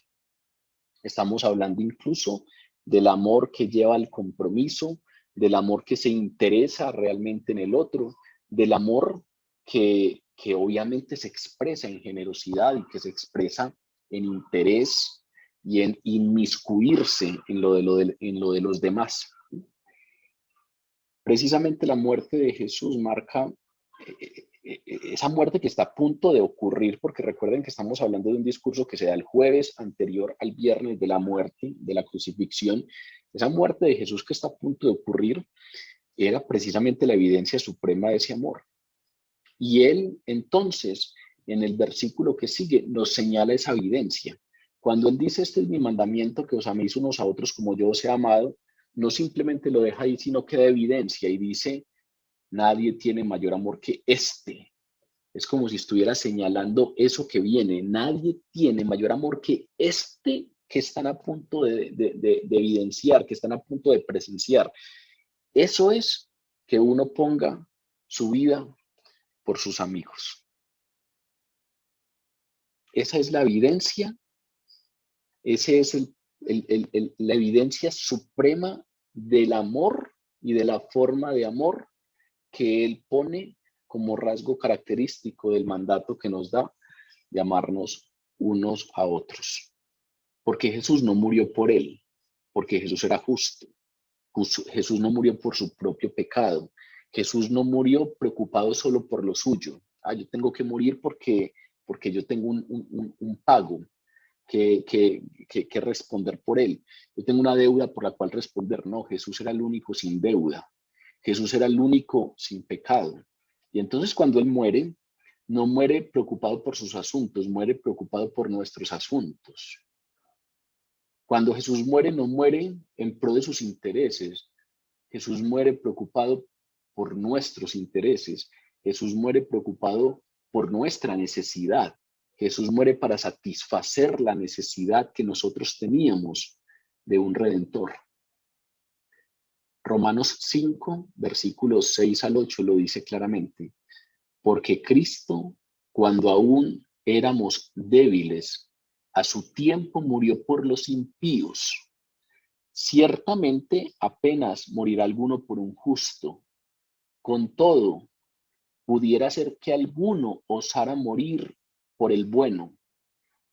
Estamos hablando incluso del amor que lleva al compromiso, del amor que se interesa realmente en el otro, del amor que obviamente se expresa en generosidad y que se expresa en interés y en inmiscuirse en lo de los demás. Precisamente la muerte de Jesús marca esa muerte que está a punto de ocurrir, porque recuerden que estamos hablando de un discurso que se da el jueves anterior al viernes de la muerte, de la crucifixión. Esa muerte de Jesús que está a punto de ocurrir era precisamente la evidencia suprema de ese amor. Y él entonces, en el versículo que sigue, nos señala esa evidencia. Cuando él dice, este es mi mandamiento, que os améis unos a otros como yo os he amado, no simplemente lo deja ahí, sino que da evidencia y dice, nadie tiene mayor amor que este. Es como si estuviera señalando eso que viene. Nadie tiene mayor amor que este que están a punto de evidenciar, que están a punto de presenciar. Eso es que uno ponga su vida por sus amigos. Esa es la evidencia, ese es la evidencia suprema del amor y de la forma de amor que él pone como rasgo característico del mandato que nos da de amarnos unos a otros. Porque Jesús no murió por él, porque Jesús era justo. Jesús no murió por su propio pecado. Jesús no murió preocupado solo por lo suyo. Yo tengo que morir porque yo tengo un pago que responder por él. Yo tengo una deuda por la cual responder. No, Jesús era el único sin deuda. Jesús era el único sin pecado. Y entonces cuando él muere, no muere preocupado por sus asuntos, muere preocupado por nuestros asuntos. Cuando Jesús muere, no muere en pro de sus intereses. Jesús muere preocupado por nuestros intereses. Jesús muere preocupado por nuestra necesidad. Jesús muere para satisfacer la necesidad que nosotros teníamos de un redentor. Romanos 5, versículos 6 al 8 lo dice claramente. Porque Cristo, cuando aún éramos débiles, a su tiempo murió por los impíos. Ciertamente apenas morirá alguno por un justo. Con todo, pudiera ser que alguno osara morir por el bueno,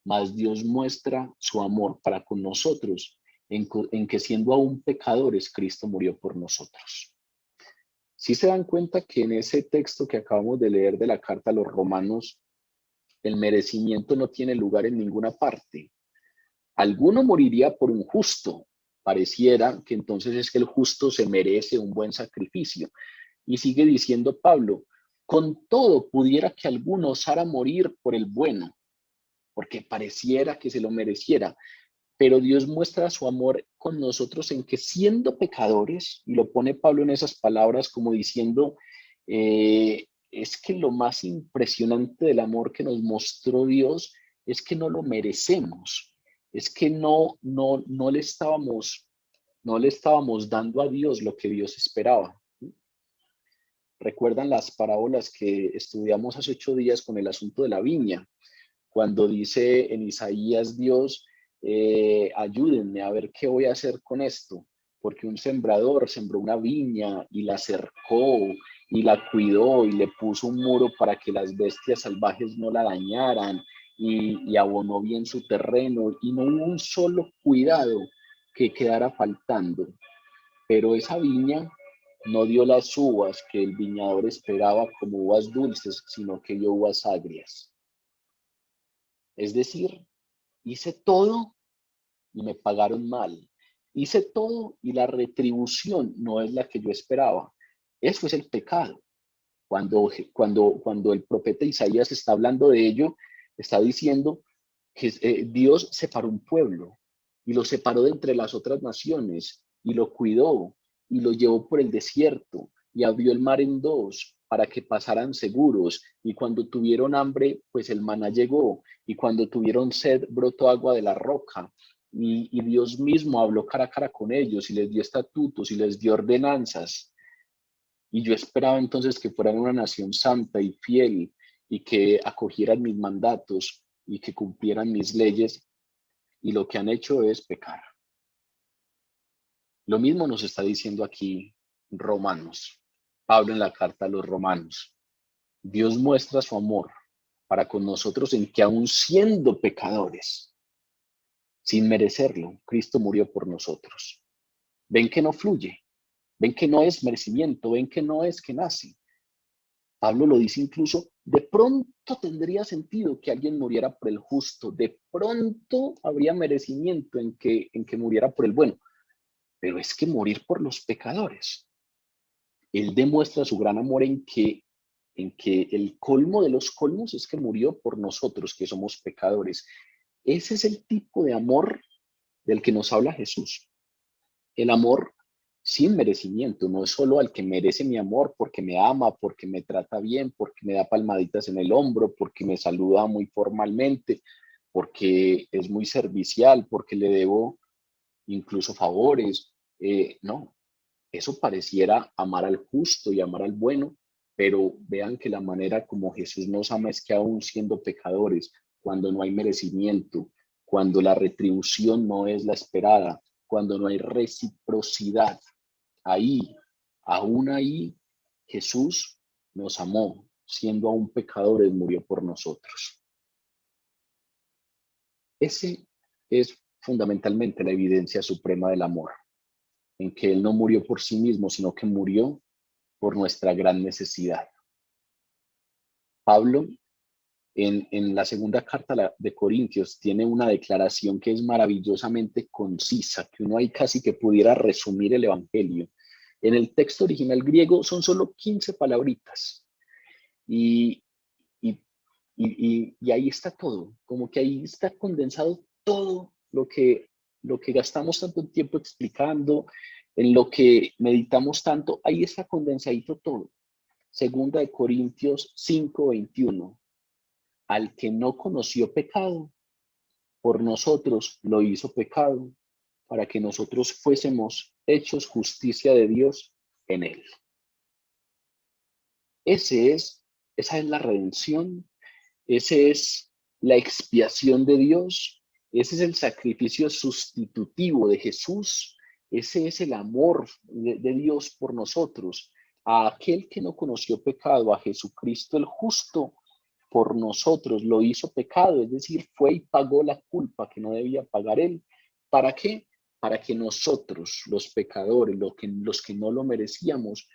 mas Dios muestra su amor para con nosotros en que siendo aún pecadores, Cristo murió por nosotros. Si se dan cuenta que en ese texto que acabamos de leer de la carta a los romanos, el merecimiento no tiene lugar en ninguna parte. Alguno moriría por un justo. Pareciera que entonces es que el justo se merece un buen sacrificio. Y sigue diciendo Pablo, con todo pudiera que alguno osara morir por el bueno, porque pareciera que se lo mereciera. Pero Dios muestra su amor con nosotros en que siendo pecadores, y lo pone Pablo en esas palabras como diciendo, es que lo más impresionante del amor que nos mostró Dios es que no lo merecemos, es que no le estábamos dando a Dios lo que Dios esperaba. ¿Recuerdan las parábolas que estudiamos hace 8 días con el asunto de la viña? Cuando dice en Isaías Dios, ayúdenme a ver qué voy a hacer con esto. porque un sembrador sembró una viña y la cercó y la cuidó y le puso un muro para que las bestias salvajes no la dañaran y abonó bien su terreno y no hubo un solo cuidado que quedara faltando. Pero esa viña no dio las uvas que el viñador esperaba como uvas dulces, sino que dio uvas agrias. Es decir, hice todo y me pagaron mal. Hice todo y la retribución no es la que yo esperaba. Eso es el pecado. Cuando el profeta Isaías está hablando de ello, está diciendo que Dios separó un pueblo y lo separó de entre las otras naciones y lo cuidó y lo llevó por el desierto y abrió el mar en dos para que pasaran seguros. Y cuando tuvieron hambre, pues el maná llegó. Y cuando tuvieron sed, brotó agua de la roca. Y Dios mismo habló cara a cara con ellos y les dio estatutos y les dio ordenanzas. Y yo esperaba entonces que fueran una nación santa y fiel y que acogieran mis mandatos y que cumplieran mis leyes, y lo que han hecho es pecar. Lo mismo nos está diciendo aquí Romanos, Pablo en la carta a los Romanos. Dios muestra su amor para con nosotros en que aun siendo pecadores, sin merecerlo, Cristo murió por nosotros. Ven que no fluye, ven que no es merecimiento, ven que no es que nace. Pablo lo dice incluso, de pronto tendría sentido que alguien muriera por el justo, de pronto habría merecimiento en que muriera por el bueno, pero es que morir por los pecadores. Él demuestra su gran amor en que el colmo de los colmos es que murió por nosotros, que somos pecadores. Ese es el tipo de amor del que nos habla Jesús. El amor sin merecimiento, no es solo al que merece mi amor porque me ama, porque me trata bien, porque me da palmaditas en el hombro, porque me saluda muy formalmente, porque es muy servicial, porque le debo incluso favores. No, eso pareciera amar al justo y amar al bueno, pero vean que la manera como Jesús nos ama es que aún siendo pecadores, cuando no hay merecimiento, cuando la retribución no es la esperada, cuando no hay reciprocidad, ahí, aún ahí, Jesús nos amó, siendo aún pecadores, murió por nosotros. Ese es fundamentalmente la evidencia suprema del amor, en que Él no murió por sí mismo, sino que murió por nuestra gran necesidad. Pablo, en la segunda carta de Corintios, tiene una declaración que es maravillosamente concisa, que uno ahí casi que pudiera resumir el Evangelio. En el texto original griego son solo 15 palabritas y, y, y ahí está todo, como que ahí está condensado todo lo que gastamos tanto tiempo explicando, en lo que meditamos tanto, ahí está condensadito todo. Segunda de Corintios 5:21. Al que no conoció pecado, por nosotros lo hizo pecado, para que nosotros fuésemos hechos justicia de Dios en él. Esa es la redención, ese es la expiación de Dios, ese es el sacrificio sustitutivo de Jesús, ese es el amor de Dios por nosotros, a aquel que no conoció pecado, a Jesucristo el justo, por nosotros lo hizo pecado, es decir, fue y pagó la culpa que no debía pagar él. ¿Para qué? Para que nosotros, los pecadores, los que no lo merecíamos,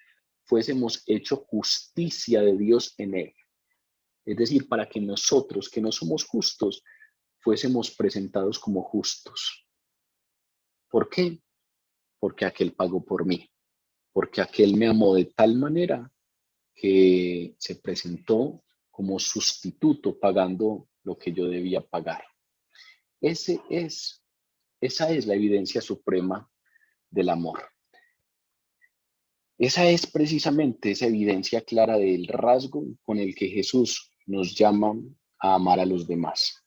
fuésemos hecho justicia de Dios en él. Es decir, para que nosotros, que no somos justos, fuésemos presentados como justos. ¿Por qué? Porque aquel pagó por mí, porque aquel me amó de tal manera que se presentó como sustituto pagando lo que yo debía pagar. Ese es, esa es la evidencia suprema del amor. Esa es precisamente esa evidencia clara del rasgo con el que Jesús nos llama a amar a los demás.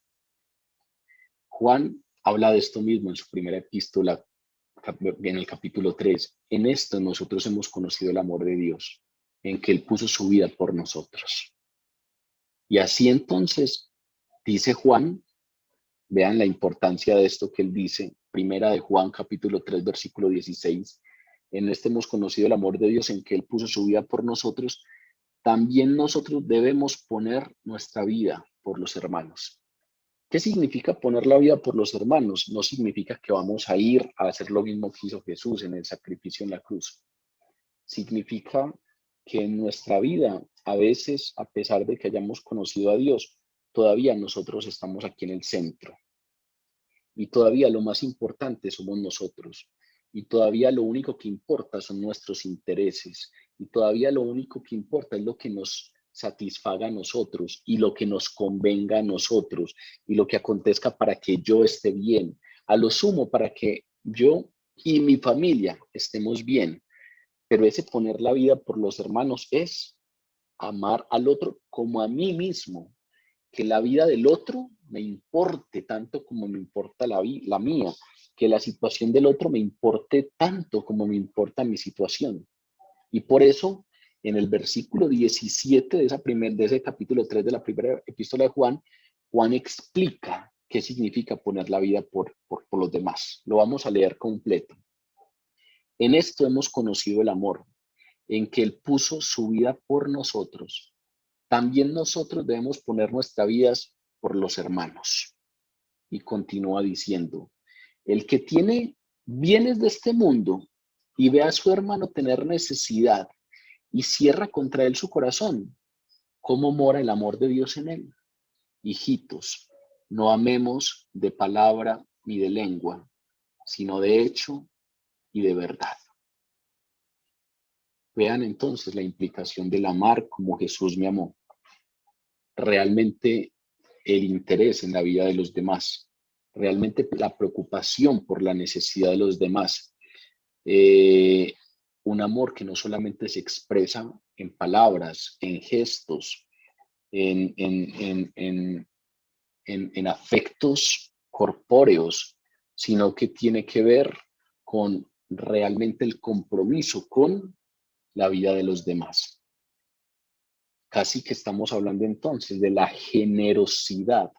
Juan habla de esto mismo en su primera epístola, en el capítulo 3. En esto nosotros hemos conocido el amor de Dios, en que Él puso su vida por nosotros. Y así entonces, dice Juan, vean la importancia de esto que él dice, Primera de Juan, capítulo 3, versículo 16. En este hemos conocido el amor de Dios, en que Él puso su vida por nosotros. También nosotros debemos poner nuestra vida por los hermanos. ¿Qué significa poner la vida por los hermanos? No significa que vamos a ir a hacer lo mismo que hizo Jesús en el sacrificio en la cruz. Significa que en nuestra vida, a veces, a pesar de que hayamos conocido a Dios, todavía nosotros estamos aquí en el centro. Y todavía lo más importante somos nosotros. Y todavía lo único que importa son nuestros intereses. Y todavía lo único que importa es lo que nos satisfaga a nosotros y lo que nos convenga a nosotros y lo que acontezca para que yo esté bien. A lo sumo, para que yo y mi familia estemos bien. Pero ese poner la vida por los hermanos es amar al otro como a mí mismo, que la vida del otro me importe tanto como me importa la mía, que la situación del otro me importe tanto como me importa mi situación. Y por eso, en el versículo 17 de ese capítulo 3 de la primera epístola de Juan, Juan explica qué significa poner la vida por los demás. Lo vamos a leer completo. En esto hemos conocido el amor, en que Él puso su vida por nosotros. También nosotros debemos poner nuestras vidas por los hermanos. Y continúa diciendo, el que tiene bienes de este mundo y ve a su hermano tener necesidad y cierra contra él su corazón, ¿cómo mora el amor de Dios en él? Hijitos, no amemos de palabra ni de lengua, sino de hecho y de verdad. Vean entonces la implicación del amar como Jesús me amó. Realmente el interés en la vida de los demás, realmente la preocupación por la necesidad de los demás. Un amor que no solamente se expresa en palabras, en gestos, en afectos corpóreos, sino que tiene que ver con realmente el compromiso con la vida de los demás. Casi que estamos hablando entonces de la generosidad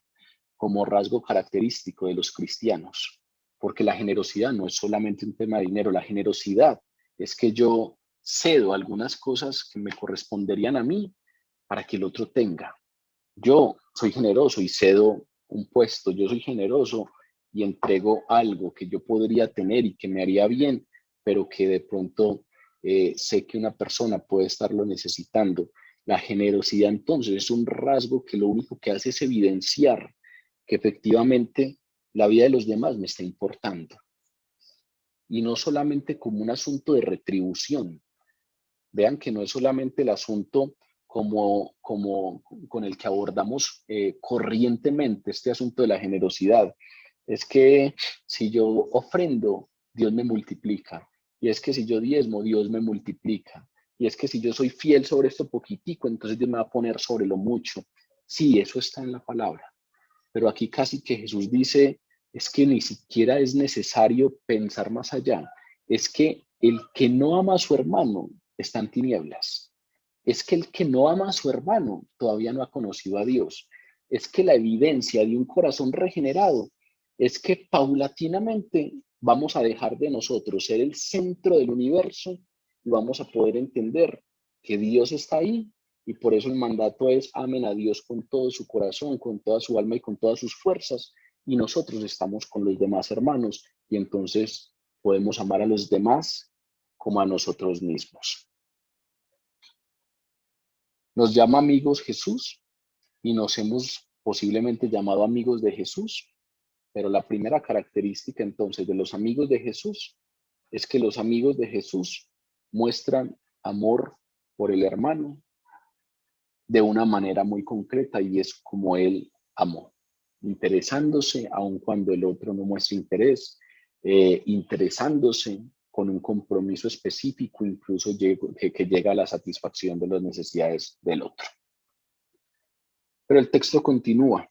como rasgo característico de los cristianos, porque la generosidad no es solamente un tema de dinero, la generosidad es que yo cedo algunas cosas que me corresponderían a mí para que el otro tenga. Yo soy generoso y cedo un puesto, yo soy generoso y entrego algo que yo podría tener y que me haría bien, pero que de pronto sé que una persona puede estarlo necesitando. La generosidad entonces es un rasgo que lo único que hace es evidenciar que efectivamente la vida de los demás me está importando. Y no solamente como un asunto de retribución. Vean que no es solamente el asunto como con el que abordamos corrientemente este asunto de la generosidad. Es que si yo ofrendo, Dios me multiplica. Y es que si yo diezmo, Dios me multiplica. Y es que si yo soy fiel sobre esto poquitico, entonces Dios me va a poner sobre lo mucho. Sí, eso está en la palabra. Pero aquí casi que Jesús dice, es que ni siquiera es necesario pensar más allá. Es que el que no ama a su hermano está en tinieblas. Es que el que no ama a su hermano todavía no ha conocido a Dios. Es que la evidencia de un corazón regenerado es que paulatinamente vamos a dejar de nosotros ser el centro del universo y vamos a poder entender que Dios está ahí y por eso el mandato es amen a Dios con todo su corazón, con toda su alma y con todas sus fuerzas. Y nosotros estamos con los demás hermanos y entonces podemos amar a los demás como a nosotros mismos. Nos llama amigos Jesús y nos hemos posiblemente llamado amigos de Jesús, pero la primera característica entonces de los amigos de Jesús es que los amigos de Jesús muestran amor por el hermano de una manera muy concreta y es como Él amó, interesándose aun cuando el otro no muestra interés, interesándose con un compromiso específico, incluso que llega a la satisfacción de las necesidades del otro. Pero el texto continúa.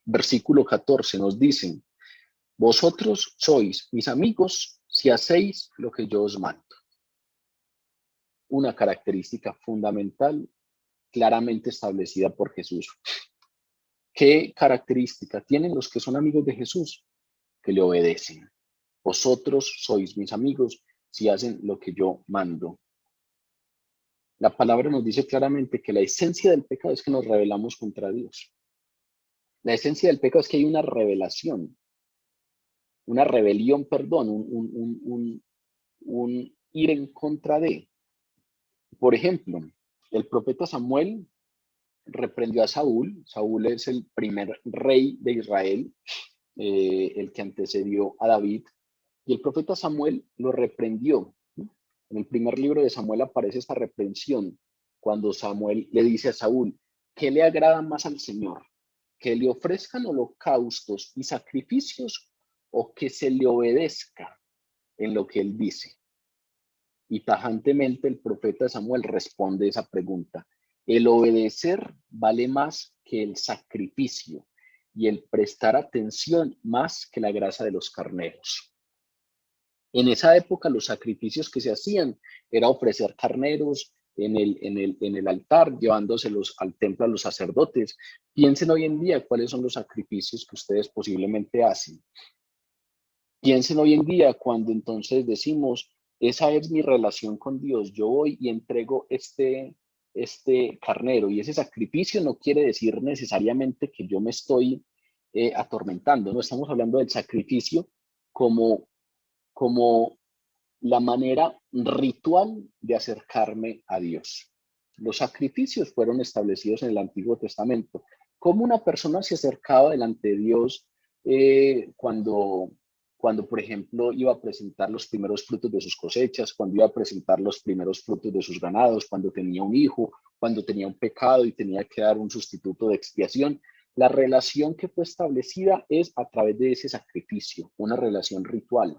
Versículo 14 nos dice, vosotros sois mis amigos si hacéis lo que yo os mando. Una característica fundamental claramente establecida por Jesús. ¿Qué característica tienen los que son amigos de Jesús? que le obedecen. Vosotros sois mis amigos si hacen lo que yo mando. La palabra nos dice claramente que la esencia del pecado es que nos rebelamos contra Dios. La esencia del pecado es que hay una rebelión, perdón, un ir en contra de. Por ejemplo, el profeta Samuel reprendió a Saúl. Saúl es el primer rey de Israel, el que antecedió a David. Y el profeta Samuel lo reprendió. En el primer libro de Samuel aparece esta reprensión, cuando Samuel le dice a Saúl, ¿qué le agrada más al Señor? ¿Que le ofrezcan holocaustos y sacrificios o que se le obedezca en lo que él dice? Y tajantemente el profeta Samuel responde esa pregunta. El obedecer vale más que el sacrificio y el prestar atención más que la grasa de los carneros. En esa época los sacrificios que se hacían era ofrecer carneros en el altar, llevándoselos al templo a los sacerdotes. Piensen hoy en día cuáles son los sacrificios que ustedes posiblemente hacen. Piensen hoy en día cuando entonces decimos, esa es mi relación con Dios, yo voy y entrego este carnero, y ese sacrificio no quiere decir necesariamente que yo me estoy atormentando, no estamos hablando del sacrificio como la manera ritual de acercarme a Dios. Los sacrificios fueron establecidos en el Antiguo Testamento. ¿Cómo una persona se acercaba delante de Dios cuando, por ejemplo, iba a presentar los primeros frutos de sus cosechas, cuando iba a presentar los primeros frutos de sus ganados, cuando tenía un hijo, cuando tenía un pecado y tenía que dar un sustituto de expiación? La relación que fue establecida es a través de ese sacrificio, una relación ritual.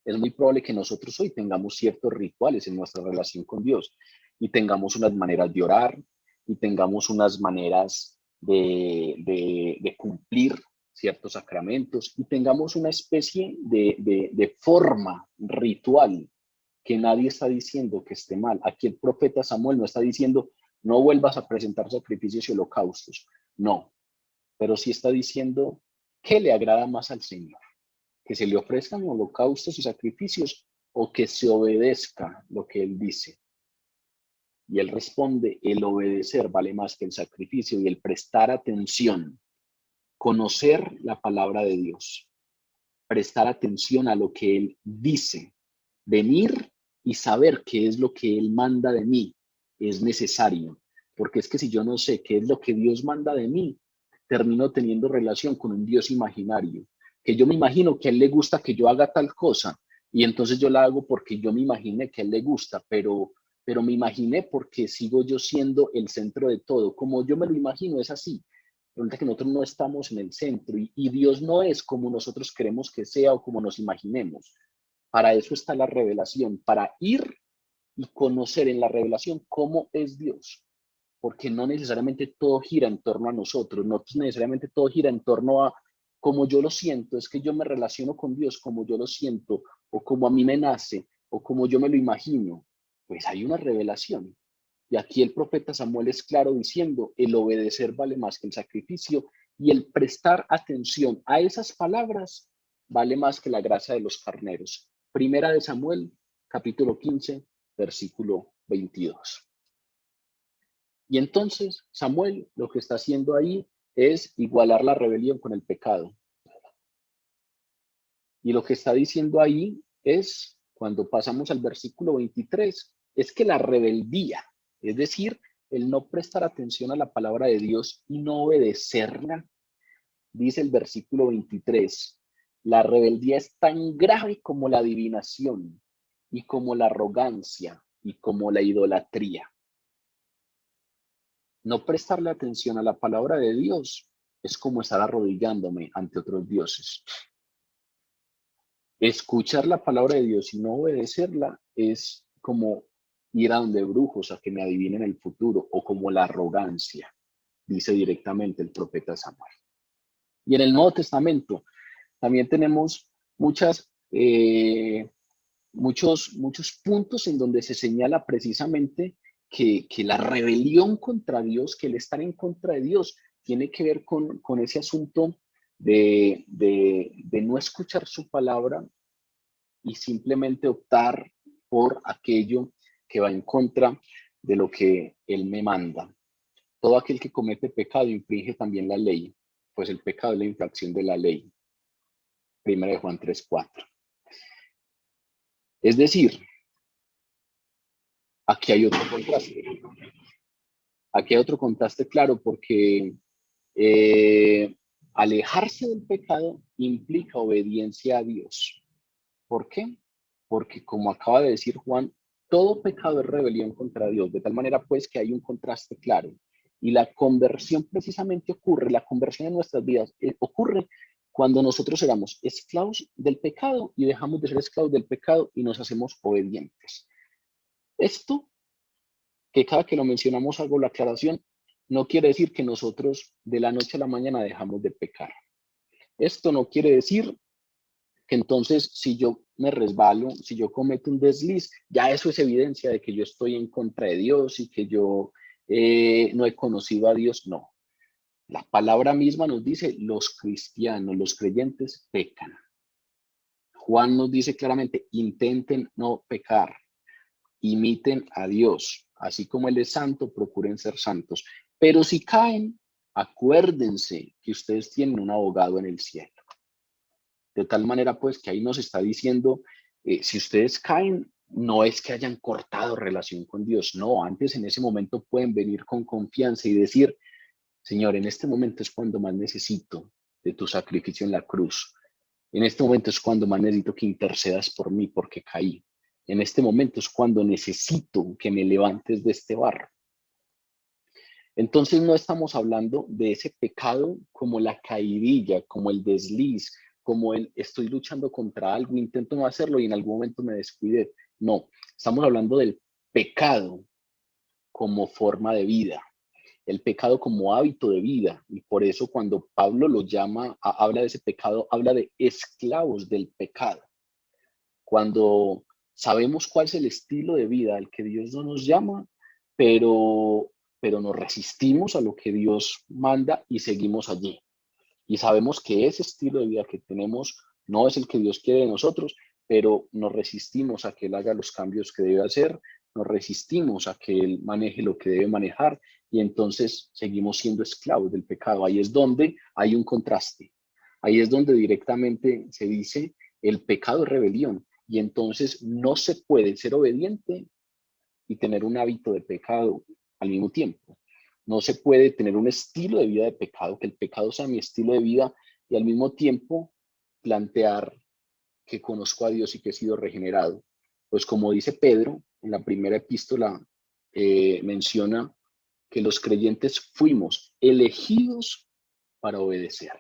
Es muy probable que nosotros hoy tengamos ciertos rituales en nuestra relación con Dios y tengamos unas maneras de orar y tengamos unas maneras de cumplir ciertos sacramentos y tengamos una especie de forma ritual que nadie está diciendo que esté mal. Aquí el profeta Samuel no está diciendo no vuelvas a presentar sacrificios y holocaustos, no, pero sí está diciendo qué le agrada más al Señor, que se le ofrezcan holocaustos y sacrificios o que se obedezca lo que él dice. Y él responde, el obedecer vale más que el sacrificio y el prestar atención, conocer la palabra de Dios, prestar atención a lo que él dice, venir y saber qué es lo que él manda de mí es necesario, porque es que si yo no sé qué es lo que Dios manda de mí, termino teniendo relación con un Dios imaginario, que yo me imagino que a él le gusta que yo haga tal cosa y entonces yo la hago porque yo me imaginé que a él le gusta, pero me imaginé porque sigo yo siendo el centro de todo. Como yo me lo imagino, es así. Resulta que nosotros no estamos en el centro y Dios no es como nosotros queremos que sea o como nos imaginemos. Para eso está la revelación, para ir y conocer en la revelación cómo es Dios. Porque no necesariamente todo gira en torno a nosotros, no necesariamente todo gira en torno a como yo lo siento, es que yo me relaciono con Dios como yo lo siento, o como a mí me nace, o como yo me lo imagino. Pues hay una revelación. Y aquí el profeta Samuel es claro diciendo, el obedecer vale más que el sacrificio y el prestar atención a esas palabras vale más que la grasa de los carneros. Primera de Samuel, capítulo 15, versículo 22. Y entonces Samuel lo que está haciendo ahí es igualar la rebelión con el pecado. Y lo que está diciendo ahí es, cuando pasamos al versículo 23, es que la rebeldía, es decir, el no prestar atención a la palabra de Dios y no obedecerla, dice el versículo 23, la rebeldía es tan grave como la adivinación y como la arrogancia y como la idolatría. No prestarle atención a la palabra de Dios es como estar arrodillándome ante otros dioses. Escuchar la palabra de Dios y no obedecerla es como ir a donde brujos a que me adivinen el futuro, o como la arrogancia, dice directamente el profeta Samuel. Y en el Nuevo Testamento también tenemos muchos puntos en donde se señala precisamente que la rebelión contra Dios, que el estar en contra de Dios, tiene que ver con ese asunto de no escuchar su palabra y simplemente optar por aquello que va en contra de lo que Él me manda. Todo aquel que comete pecado infringe también la ley, pues el pecado es la infracción de la ley. Primera de Juan 3:4. Es decir, aquí hay otro contraste. Aquí hay otro contraste claro porque alejarse del pecado implica obediencia a Dios. ¿Por qué? Porque como acaba de decir Juan, todo pecado es rebelión contra Dios, de tal manera pues que hay un contraste claro. Y la conversión precisamente ocurre, la conversión en nuestras vidas ocurre cuando nosotros éramos esclavos del pecado y dejamos de ser esclavos del pecado y nos hacemos obedientes. Esto, que cada que lo mencionamos hago la aclaración, no quiere decir que nosotros de la noche a la mañana dejamos de pecar. Esto no quiere decir que entonces si yo me resbalo, si yo cometo un desliz, ya eso es evidencia de que yo estoy en contra de Dios y que yo no he conocido a Dios. No, la palabra misma nos dice, los cristianos, los creyentes pecan. Juan nos dice claramente, intenten no pecar, imiten a Dios, así como Él es santo, procuren ser santos. Pero si caen, acuérdense que ustedes tienen un abogado en el cielo. De tal manera, pues, que ahí nos está diciendo, si ustedes caen, no es que hayan cortado relación con Dios, no, antes en ese momento pueden venir con confianza y decir, Señor, en este momento es cuando más necesito de tu sacrificio en la cruz. En este momento es cuando más necesito que intercedas por mí porque caí. En este momento es cuando necesito que me levantes de este barro. Entonces no estamos hablando de ese pecado como la caidilla, como el desliz, como el estoy luchando contra algo, intento no hacerlo y en algún momento me descuidé. No, estamos hablando del pecado como forma de vida, el pecado como hábito de vida. Y por eso cuando Pablo lo llama, habla de ese pecado, habla de esclavos del pecado. Cuando sabemos cuál es el estilo de vida al que Dios no nos llama, pero, pero nos resistimos a lo que Dios manda y seguimos allí. Y sabemos que ese estilo de vida que tenemos no es el que Dios quiere de nosotros, pero nos resistimos a que Él haga los cambios que debe hacer, nos resistimos a que Él maneje lo que debe manejar y entonces seguimos siendo esclavos del pecado. Ahí es donde hay un contraste. Ahí es donde directamente se dice el pecado es rebelión y entonces no se puede ser obediente y tener un hábito de pecado al mismo tiempo. No se puede tener un estilo de vida de pecado, que el pecado sea mi estilo de vida y al mismo tiempo plantear que conozco a Dios y que he sido regenerado. Pues como dice Pedro, en la primera epístola menciona que los creyentes fuimos elegidos para obedecer.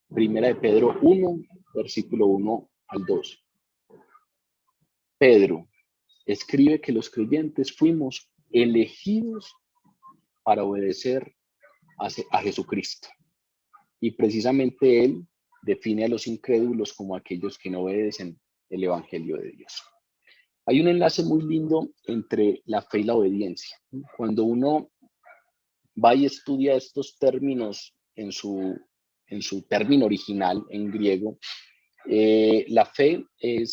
Primera de Pedro 1, versículo 1 al 2. Pedro escribe que los creyentes fuimos elegidos para obedecer a Jesucristo. Y precisamente Él define a los incrédulos como aquellos que no obedecen el Evangelio de Dios. Hay un enlace muy lindo entre la fe y la obediencia. Cuando uno va y estudia estos términos en su término original en griego, la fe eh,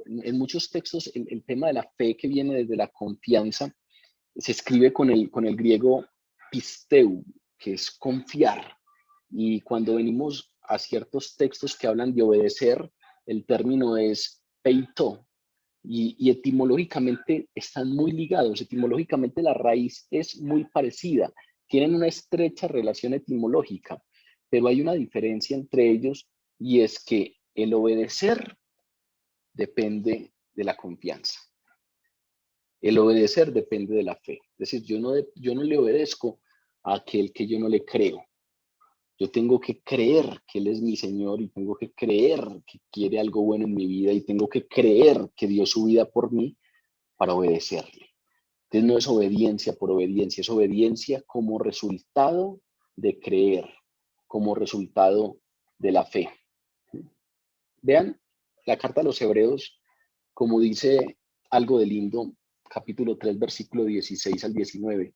en muchos textos el tema de la fe que viene desde la confianza se escribe con el griego pisteu, que es confiar. Y cuando venimos a ciertos textos que hablan de obedecer, el término es peito. Y etimológicamente están muy ligados. Etimológicamente la raíz es muy parecida. Tienen una estrecha relación etimológica, pero hay una diferencia entre ellos y es que el obedecer depende de la confianza. El obedecer depende de la fe. Es decir, yo no le obedezco a aquel que yo no le creo. Yo tengo que creer que Él es mi Señor y tengo que creer que quiere algo bueno en mi vida y tengo que creer que dio su vida por mí para obedecerle. Entonces no es obediencia por obediencia, es obediencia como resultado de creer, como resultado de la fe. Vean la carta a los Hebreos, como dice algo de lindo, capítulo 3, versículo 16 al 19.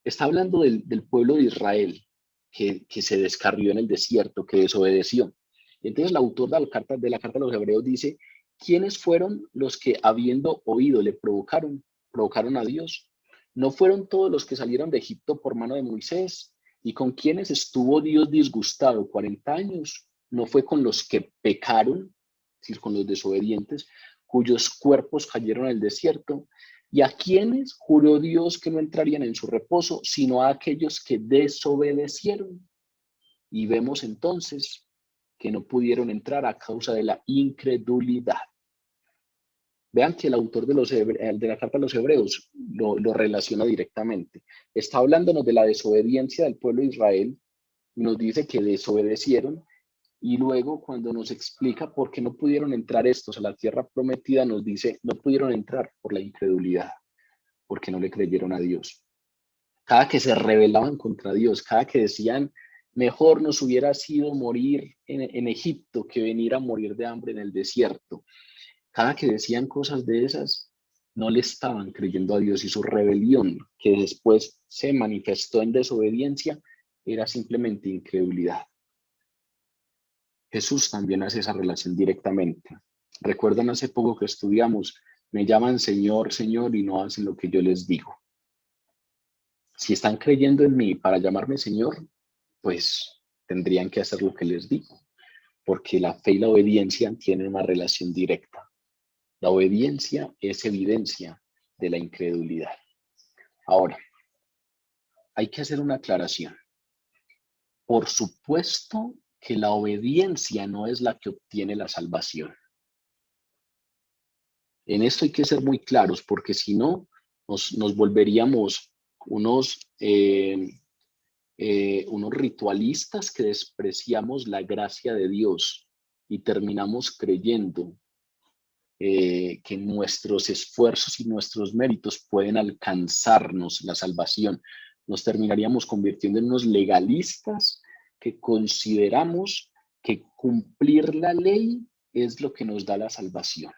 Está hablando del pueblo de Israel que se descarrió en el desierto, que desobedeció. Entonces el autor de la carta a los hebreos dice, ¿quiénes fueron los que habiendo oído le provocaron a Dios? ¿No fueron todos los que salieron de Egipto por mano de Moisés? ¿Y con quienes estuvo Dios disgustado 40 años? ¿No fue con los que pecaron, es decir, con los desobedientes, cuyos cuerpos cayeron en el desierto? ¿Y a quienes juró Dios que no entrarían en su reposo, sino a aquellos que desobedecieron? Y vemos entonces que no pudieron entrar a causa de la incredulidad. Vean que el autor de la carta a los hebreos lo relaciona directamente. Está hablándonos de la desobediencia del pueblo de Israel, y nos dice que desobedecieron, y luego cuando nos explica por qué no pudieron entrar estos a la tierra prometida, nos dice, no pudieron entrar por la incredulidad, porque no le creyeron a Dios. Cada que se rebelaban contra Dios, cada que decían, mejor nos hubiera sido morir en Egipto que venir a morir de hambre en el desierto. Cada que decían cosas de esas, no le estaban creyendo a Dios, y su rebelión, que después se manifestó en desobediencia, era simplemente incredulidad. Jesús también hace esa relación directamente. Recuerdan hace poco que estudiamos, me llaman Señor, Señor, y no hacen lo que yo les digo. Si están creyendo en mí para llamarme Señor, pues tendrían que hacer lo que les digo, porque la fe y la obediencia tienen una relación directa. La obediencia es evidencia de la incredulidad. Ahora, hay que hacer una aclaración. Por supuesto que la obediencia no es la que obtiene la salvación. En esto hay que ser muy claros, porque si no, nos volveríamos unos ritualistas que despreciamos la gracia de Dios y terminamos creyendo que nuestros esfuerzos y nuestros méritos pueden alcanzarnos la salvación. Nos terminaríamos convirtiendo en unos legalistas que consideramos que cumplir la ley es lo que nos da la salvación.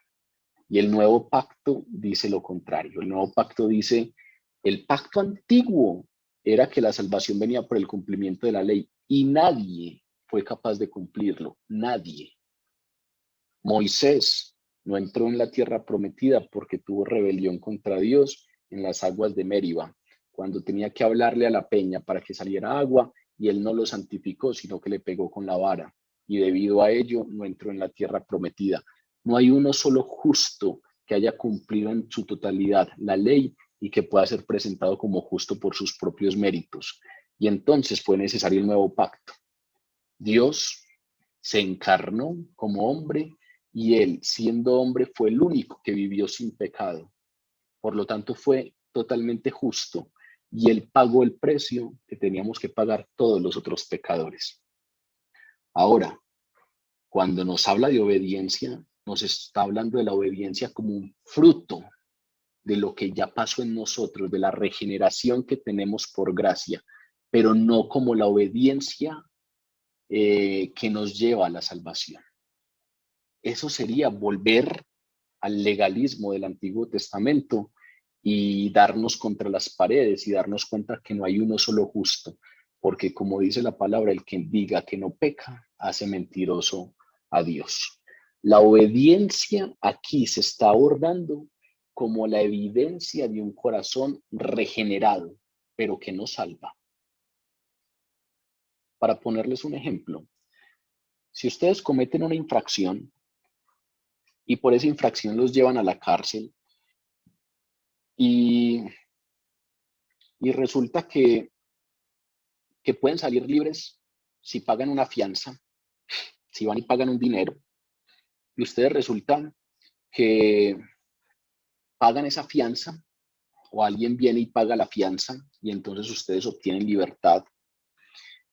Y el nuevo pacto dice lo contrario. El nuevo pacto dice, el pacto antiguo era que la salvación venía por el cumplimiento de la ley y nadie fue capaz de cumplirlo, nadie. Moisés no entró en la tierra prometida porque tuvo rebelión contra Dios en las aguas de Meriba, cuando tenía que hablarle a la peña para que saliera agua, y él no lo santificó, sino que le pegó con la vara, y debido a ello no entró en la tierra prometida. No hay uno solo justo que haya cumplido en su totalidad la ley y que pueda ser presentado como justo por sus propios méritos. Y entonces fue necesario el nuevo pacto. Dios se encarnó como hombre, y él, siendo hombre, fue el único que vivió sin pecado. Por lo tanto, fue totalmente justo, y él pagó el precio que teníamos que pagar todos los otros pecadores. Ahora, cuando nos habla de obediencia, nos está hablando de la obediencia como un fruto de lo que ya pasó en nosotros, de la regeneración que tenemos por gracia, pero no como la obediencia que nos lleva a la salvación. Eso sería volver al legalismo del Antiguo Testamento y darnos contra las paredes y darnos cuenta que no hay uno solo justo, porque como dice la palabra, el que diga que no peca hace mentiroso a Dios. La obediencia aquí se está abordando como la evidencia de un corazón regenerado, pero que no salva. Para ponerles un ejemplo, si ustedes cometen una infracción y por esa infracción los llevan a la cárcel, y, y resulta que pueden salir libres si pagan una fianza, si van y pagan un dinero, y ustedes resultan que pagan esa fianza, o alguien viene y paga la fianza, y entonces ustedes obtienen libertad.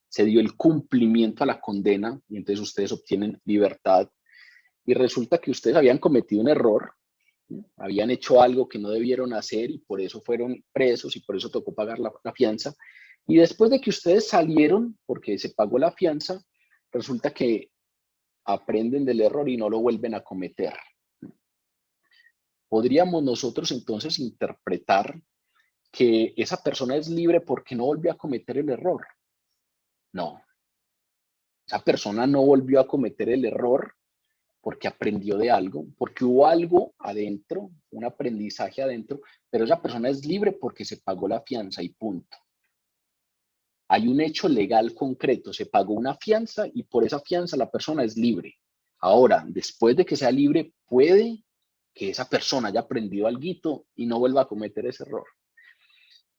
Se dio el cumplimiento a la condena, y entonces ustedes obtienen libertad. Y resulta que ustedes habían cometido un error, habían hecho algo que no debieron hacer, y por eso fueron presos, y por eso tocó pagar la fianza. Y después de que ustedes salieron, porque se pagó la fianza, resulta que aprenden del error y no lo vuelven a cometer. Podríamos nosotros entonces interpretar que esa persona es libre porque no volvió a cometer el error. No, esa persona no volvió a cometer el error porque aprendió de algo, porque hubo algo adentro, un aprendizaje adentro, pero esa persona es libre porque se pagó la fianza y punto. Hay un hecho legal concreto, se pagó una fianza y por esa fianza la persona es libre. Ahora, después de que sea libre, puede que esa persona haya aprendido algo y no vuelva a cometer ese error.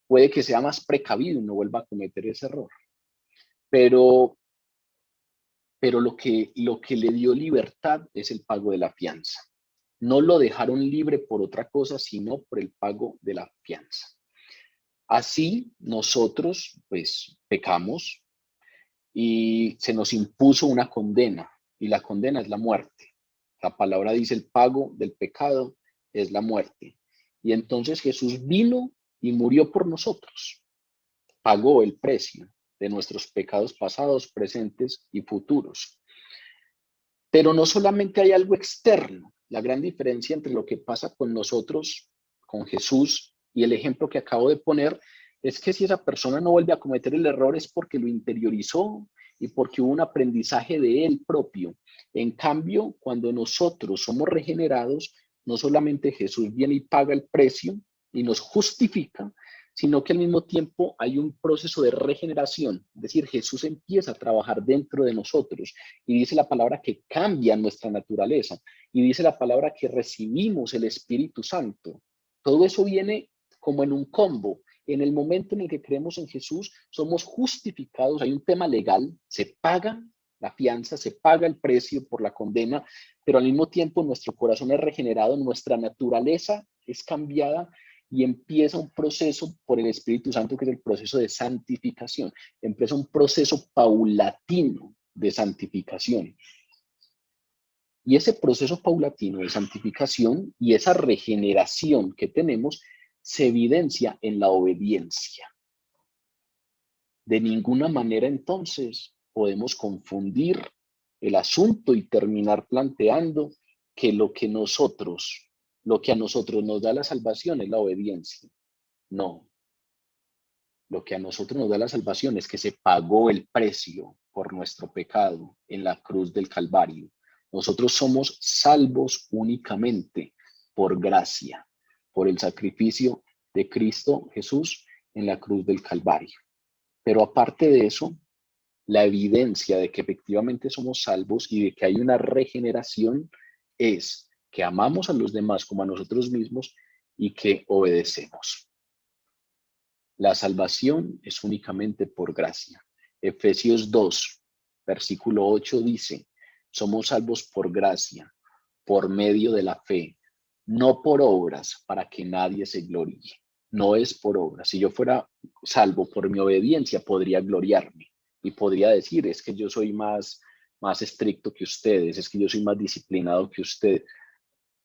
Puede que sea más precavido y no vuelva a cometer ese error. Pero lo que le dio libertad es el pago de la fianza. No lo dejaron libre por otra cosa, sino por el pago de la fianza. Así nosotros, pues, pecamos y se nos impuso una condena, y la condena es la muerte. La palabra dice el pago del pecado es la muerte. Y entonces Jesús vino y murió por nosotros. Pagó el precio de nuestros pecados pasados, presentes y futuros. Pero no solamente hay algo externo. La gran diferencia entre lo que pasa con nosotros, con Jesús, y el ejemplo que acabo de poner, es que si esa persona no vuelve a cometer el error es porque lo interiorizó y porque hubo un aprendizaje de él propio. En cambio, cuando nosotros somos regenerados, no solamente Jesús viene y paga el precio y nos justifica, sino que al mismo tiempo hay un proceso de regeneración. Es decir, Jesús empieza a trabajar dentro de nosotros y dice la palabra que cambia nuestra naturaleza y dice la palabra que recibimos el Espíritu Santo. Todo eso viene como en un combo. En el momento en el que creemos en Jesús, somos justificados. Hay un tema legal, se paga la fianza, se paga el precio por la condena, pero al mismo tiempo nuestro corazón es regenerado, nuestra naturaleza es cambiada y empieza un proceso por el Espíritu Santo que es el proceso de santificación. Empieza un proceso paulatino de santificación. Y ese proceso paulatino de santificación y esa regeneración que tenemos se evidencia en la obediencia. De ninguna manera entonces podemos confundir el asunto y terminar planteando que lo que a nosotros nos da la salvación es la obediencia. No, lo que a nosotros nos da la salvación es que se pagó el precio por nuestro pecado en la cruz del Calvario. Nosotros somos salvos únicamente por gracia, por el sacrificio de Cristo Jesús en la cruz del Calvario. Pero aparte de eso, la evidencia de que efectivamente somos salvos y de que hay una regeneración es que amamos a los demás como a nosotros mismos y que obedecemos. La salvación es únicamente por gracia. Efesios 2, versículo 8 dice, somos salvos por gracia, por medio de la fe, no por obras para que nadie se gloríe. No es por obras. Si yo fuera salvo por mi obediencia, podría gloriarme y podría decir, es que yo soy más estricto que ustedes, es que yo soy más disciplinado que ustedes.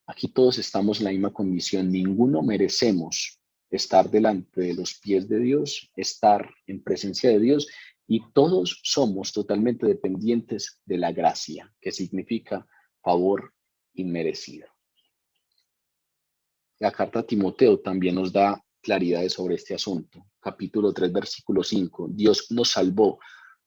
Aquí todos estamos en la misma condición, ninguno merecemos estar delante de los pies de Dios, estar en presencia de Dios, y todos somos totalmente dependientes de la gracia, que significa favor inmerecido. La carta a Timoteo también nos da claridades sobre este asunto. Capítulo 3, versículo 5. Dios nos salvó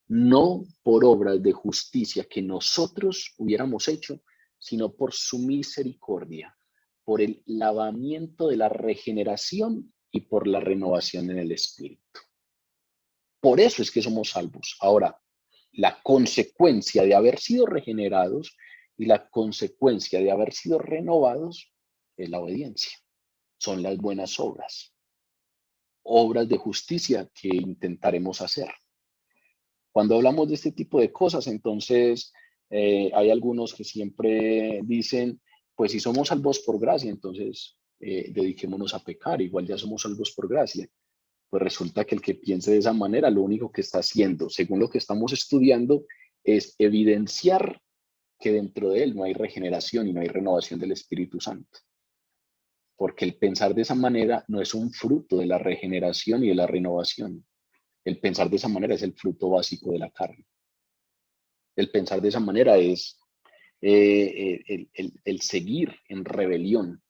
no por obras de justicia que nosotros hubiéramos hecho, sino por su misericordia, por el lavamiento de la regeneración y por la renovación en el Espíritu. Por eso es que somos salvos. Ahora, la consecuencia de haber sido regenerados y la consecuencia de haber sido renovados es la obediencia. Son las buenas obras, obras de justicia que intentaremos hacer. Cuando hablamos de este tipo de cosas, entonces hay algunos que siempre dicen, pues si somos salvos por gracia, entonces dediquémonos a pecar, igual ya somos salvos por gracia. Pues resulta que el que piense de esa manera, lo único que está haciendo, según lo que estamos estudiando, es evidenciar que dentro de él no hay regeneración y no hay renovación del Espíritu Santo. Porque el pensar de esa manera no es un fruto de la regeneración y de la renovación. El pensar de esa manera es el fruto básico de la carne. El pensar de esa manera es el seguir en rebelión.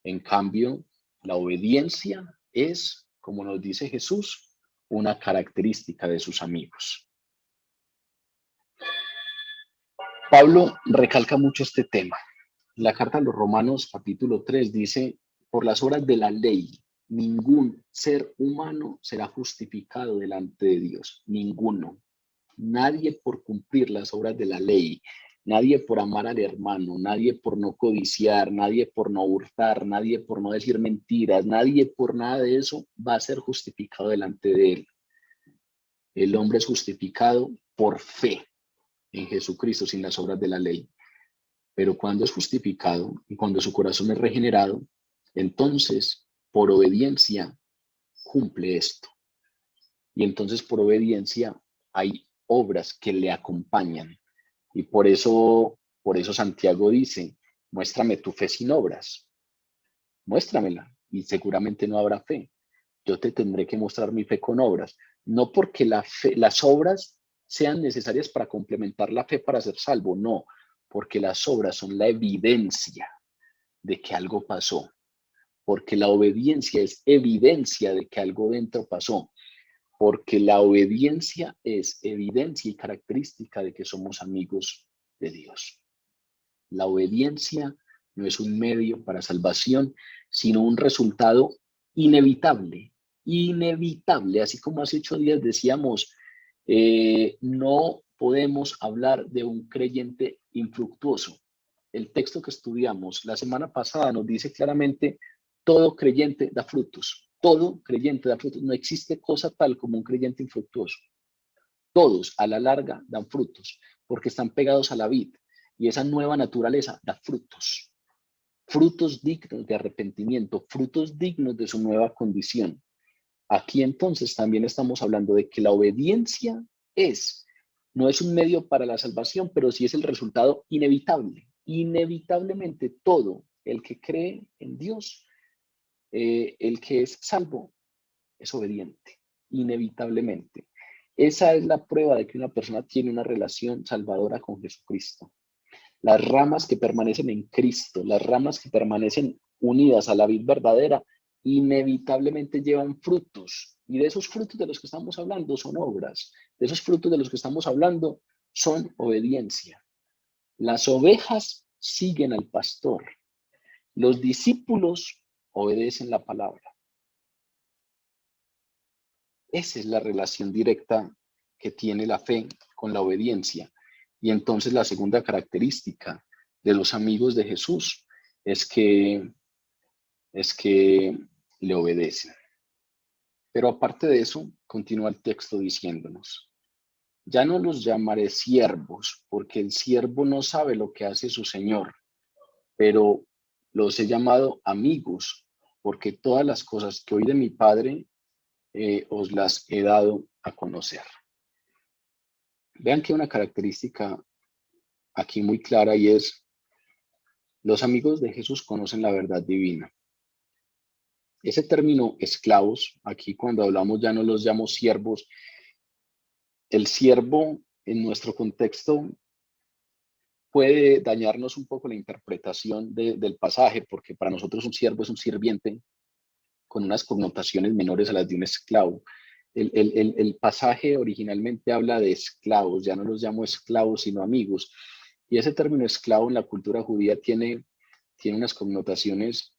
En cambio, la obediencia es como nos dice Jesús, una característica de sus amigos. Pablo recalca mucho este tema. La carta a los Romanos, capítulo 3, dice: por las obras de la ley, ningún ser humano será justificado delante de Dios. Ninguno. Nadie por cumplir las obras de la ley, nadie por amar al hermano, nadie por no codiciar, nadie por no hurtar, nadie por no decir mentiras, nadie por nada de eso va a ser justificado delante de él. El hombre es justificado por fe en Jesucristo sin las obras de la ley. Pero cuando es justificado y cuando su corazón es regenerado, entonces por obediencia cumple esto. Y entonces por obediencia hay obras que le acompañan. Y por eso Santiago dice: muéstrame tu fe sin obras. Muéstramela y seguramente no habrá fe. Yo te tendré que mostrar mi fe con obras. No porque las obras sean necesarias para complementar la fe para ser salvo, no, porque las obras son la evidencia de que algo pasó, porque la obediencia es evidencia de que algo dentro pasó, porque la obediencia es evidencia y característica de que somos amigos de Dios. La obediencia no es un medio para salvación, sino un resultado inevitable, inevitable. Así como hace 8 días decíamos, no podemos hablar de un creyente infructuoso. El texto que estudiamos la semana pasada nos dice claramente: todo creyente da frutos, todo creyente da frutos. No existe cosa tal como un creyente infructuoso. Todos a la larga dan frutos porque están pegados a la vid y esa nueva naturaleza da frutos. Frutos dignos de arrepentimiento, frutos dignos de su nueva condición. Aquí entonces también estamos hablando de que la obediencia no es un medio para la salvación, pero sí es el resultado inevitable. Inevitablemente todo el que cree en Dios, el que es salvo, es obediente, inevitablemente. Esa es la prueba de que una persona tiene una relación salvadora con Jesucristo. Las ramas que permanecen en Cristo, las ramas que permanecen unidas a la vid verdadera, inevitablemente llevan frutos. Y de esos frutos de los que estamos hablando son obras. De esos frutos de los que estamos hablando son obediencia. Las ovejas siguen al pastor. Los discípulos obedecen la palabra. Esa es la relación directa que tiene la fe con la obediencia. Y entonces la segunda característica de los amigos de Jesús es que le obedecen. Pero aparte de eso, continúa el texto diciéndonos: ya no los llamaré siervos, porque el siervo no sabe lo que hace su señor, pero los he llamado amigos, porque todas las cosas que oí de mi Padre os las he dado a conocer. Vean que hay una característica aquí muy clara, y es: los amigos de Jesús conocen la verdad divina. Ese término esclavos, aquí cuando hablamos ya no los llamo siervos. El siervo en nuestro contexto puede dañarnos un poco la interpretación del pasaje, porque para nosotros un siervo es un sirviente con unas connotaciones menores a las de un esclavo. El pasaje originalmente habla de esclavos, ya no los llamo esclavos sino amigos. Y ese término esclavo en la cultura judía tiene unas connotaciones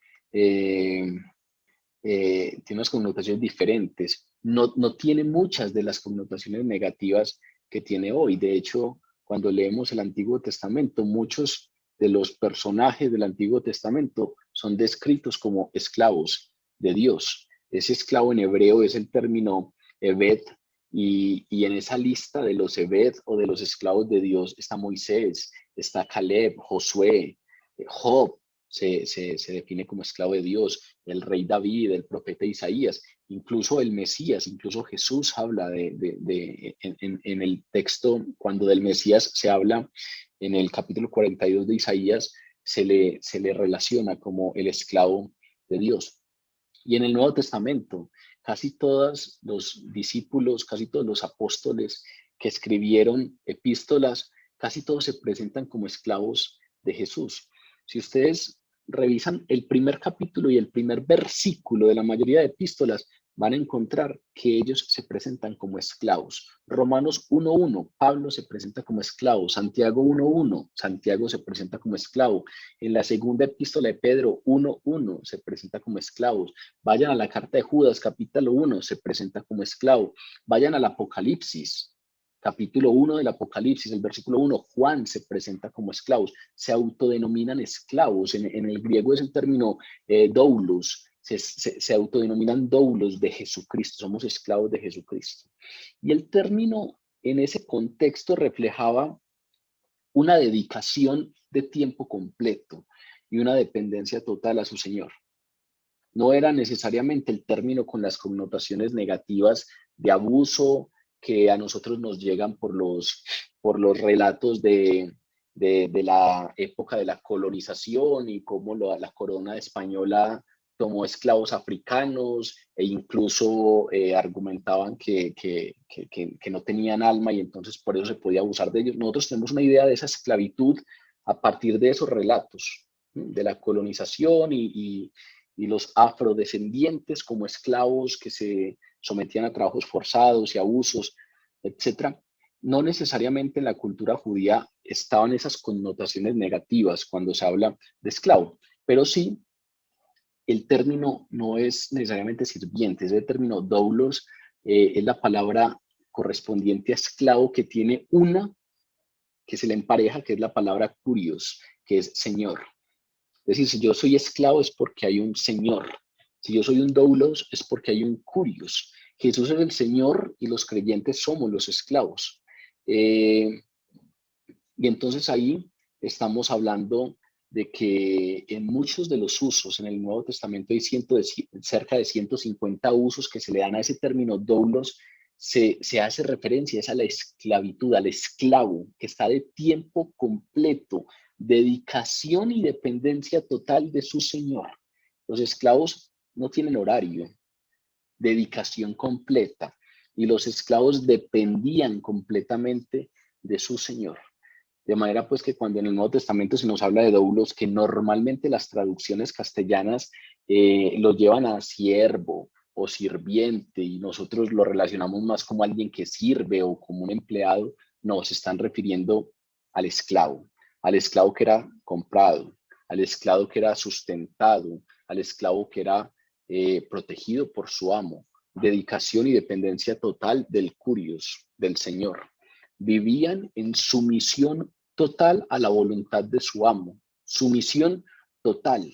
diferentes. No tiene muchas de las connotaciones negativas que tiene hoy. De hecho, cuando leemos el Antiguo Testamento, muchos de los personajes del Antiguo Testamento son descritos como esclavos de Dios. Ese esclavo en hebreo es el término Eved, y en esa lista de los Eved o de los esclavos de Dios está Moisés, está Caleb, Josué, Job. Se define como esclavo de Dios, el rey David, el profeta Isaías, incluso el Mesías, incluso Jesús habla en el texto, cuando del Mesías se habla en el capítulo 42 de Isaías, se le relaciona como el esclavo de Dios. Y en el Nuevo Testamento, casi todos los discípulos, casi todos los apóstoles que escribieron epístolas, casi todos se presentan como esclavos de Jesús. Si ustedes revisan el primer capítulo y el primer versículo de la mayoría de epístolas, van a encontrar que ellos se presentan como esclavos. Romanos 1:1, Pablo se presenta como esclavo. Santiago 1:1, Santiago se presenta como esclavo. En la segunda epístola de Pedro 1:1 se presenta como esclavos. Vayan a la carta de Judas, capítulo 1, se presenta como esclavo. Vayan al Apocalipsis, capítulo 1 del Apocalipsis, el versículo 1, Juan se presenta como esclavos. Se autodenominan esclavos. En el griego es el término doulos. Se autodenominan doulos de Jesucristo, somos esclavos de Jesucristo. Y el término en ese contexto reflejaba una dedicación de tiempo completo y una dependencia total a su Señor. No era necesariamente el término con las connotaciones negativas de abuso que a nosotros nos llegan por los relatos de la época de la colonización y cómo la corona española tomó esclavos africanos e incluso argumentaban que no tenían alma y entonces por eso se podía abusar de ellos. Nosotros tenemos una idea de esa esclavitud a partir de esos relatos, de la colonización y los afrodescendientes como esclavos que se sometían a trabajos forzados y abusos, etcétera. No necesariamente en la cultura judía estaban esas connotaciones negativas cuando se habla de esclavo, pero sí el término no es necesariamente sirviente, ese término doulos es la palabra correspondiente a esclavo que tiene una que se le empareja, que es la palabra kurios, que es señor. Es decir, si yo soy esclavo es porque hay un señor. Si yo soy un doulos es porque hay un kurios. Jesús es el Señor y los creyentes somos los esclavos. Y entonces ahí estamos hablando de que en muchos de los usos en el Nuevo Testamento hay cerca de 150 usos que se le dan a ese término doulos. Se hace referencia a la esclavitud, al esclavo que está de tiempo completo, dedicación y dependencia total de su Señor. Los esclavos no tienen horario, dedicación completa, y los esclavos dependían completamente de su Señor. De manera pues que cuando en el Nuevo Testamento se nos habla de doulos, que normalmente las traducciones castellanas lo llevan a siervo o sirviente y nosotros lo relacionamos más como alguien que sirve o como un empleado, no, se están refiriendo al esclavo que era comprado, al esclavo que era sustentado, al esclavo que era protegido por su amo. Dedicación y dependencia total del kurios, del Señor. Vivían en sumisión total a la voluntad de su amo, sumisión total.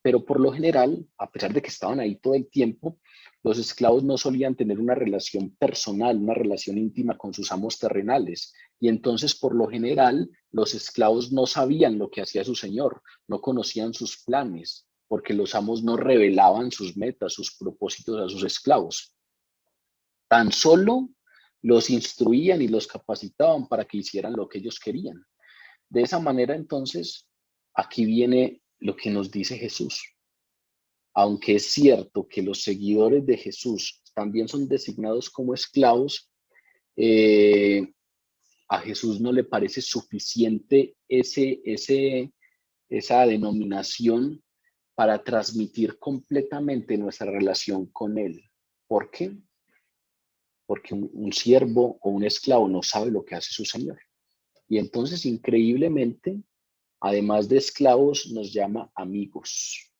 Pero por lo general, a pesar de que estaban ahí todo el tiempo, los esclavos no solían tener una relación personal, una relación íntima con sus amos terrenales. Y entonces, por lo general, los esclavos no sabían lo que hacía su señor, no conocían sus planes, porque los amos no revelaban sus metas, sus propósitos a sus esclavos. Tan solo los instruían y los capacitaban para que hicieran lo que ellos querían. De esa manera, entonces, aquí viene lo que nos dice Jesús. Aunque es cierto que los seguidores de Jesús también son designados como esclavos, a Jesús no le parece suficiente esa denominación para transmitir completamente nuestra relación con Él. ¿Por qué? Porque un siervo o un esclavo no sabe lo que hace su Señor. Y entonces, increíblemente, además de esclavos, nos llama amigos,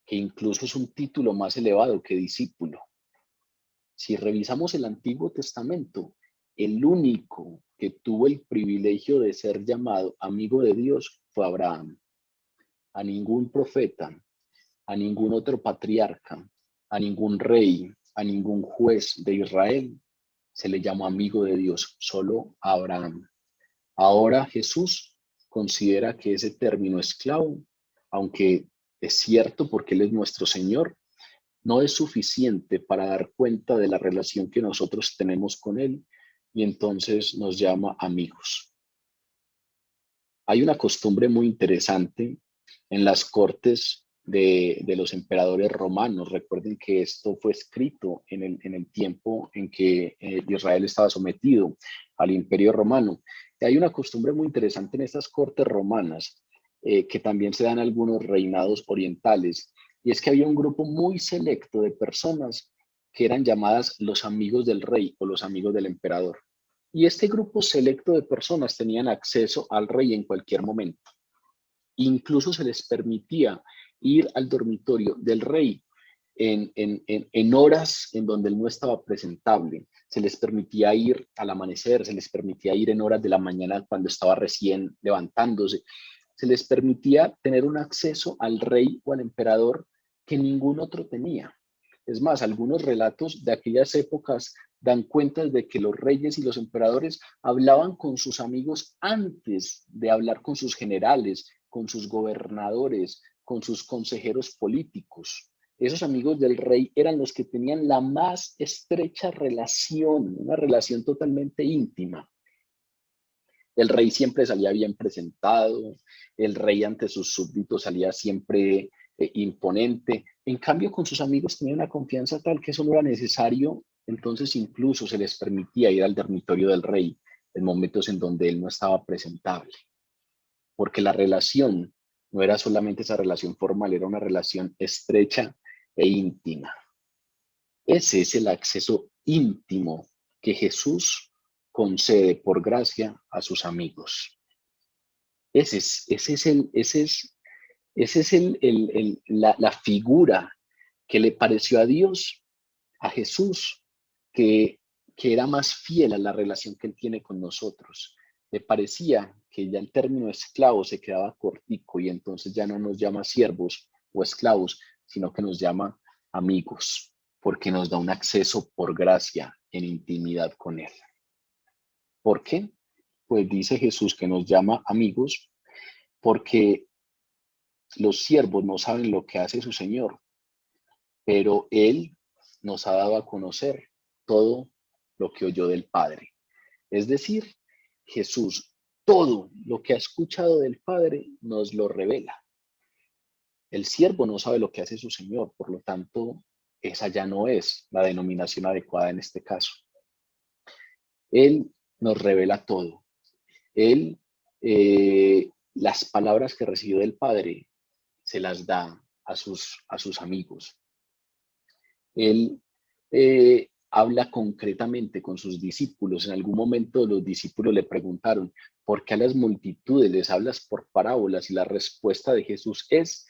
que incluso es un título más elevado que discípulo. Si revisamos el Antiguo Testamento, el único que tuvo el privilegio de ser llamado amigo de Dios fue Abraham. A ningún profeta, a ningún otro patriarca, a ningún rey, a ningún juez de Israel se le llamó amigo de Dios, solo a Abraham. Ahora Jesús considera que ese término esclavo, aunque es cierto porque Él es nuestro Señor, no es suficiente para dar cuenta de la relación que nosotros tenemos con Él y entonces nos llama amigos. Hay una costumbre muy interesante en las cortes de los emperadores romanos. Recuerden que esto fue escrito en el tiempo en que Israel estaba sometido al imperio romano. Y hay una costumbre muy interesante en estas cortes romanas que también se dan en algunos reinados orientales, y es que había un grupo muy selecto de personas que eran llamadas los amigos del rey o los amigos del emperador. Y este grupo selecto de personas tenían acceso al rey en cualquier momento. Incluso se les permitía ir al dormitorio del rey en horas en donde él no estaba presentable. Se les permitía ir al amanecer, se les permitía ir en horas de la mañana cuando estaba recién levantándose. Se les permitía tener un acceso al rey o al emperador que ningún otro tenía. Es más, algunos relatos de aquellas épocas dan cuenta de que los reyes y los emperadores hablaban con sus amigos antes de hablar con sus generales, con sus gobernadores, con sus consejeros políticos. Esos amigos del rey eran los que tenían la más estrecha relación, una relación totalmente íntima. El rey siempre salía bien presentado, el rey ante sus súbditos salía siempre imponente. En cambio, con sus amigos tenía una confianza tal que eso no era necesario, entonces incluso se les permitía ir al dormitorio del rey en momentos en donde él no estaba presentable, porque la relación no era solamente esa relación formal, era una relación estrecha e íntima. Ese es el acceso íntimo que Jesús concede por gracia a sus amigos. Ese es la figura que le pareció a Dios, a Jesús, que, que era más fiel a la relación que él tiene con nosotros. Le parecía que ya el término esclavo se quedaba cortico y entonces ya no nos llama siervos o esclavos, sino que nos llama amigos, porque nos da un acceso por gracia en intimidad con él. ¿Por qué? Pues dice Jesús que nos llama amigos porque los siervos no saben lo que hace su Señor, pero Él nos ha dado a conocer todo lo que oyó del Padre. Es decir, Jesús, todo lo que ha escuchado del Padre nos lo revela. El siervo no sabe lo que hace su Señor, por lo tanto, esa ya no es la denominación adecuada en este caso. Él nos revela todo. Él, las palabras que recibió del Padre, se las da a sus amigos. Él habla concretamente con sus discípulos. En algún momento los discípulos le preguntaron, ¿por qué a las multitudes les hablas por parábolas? Y la respuesta de Jesús es,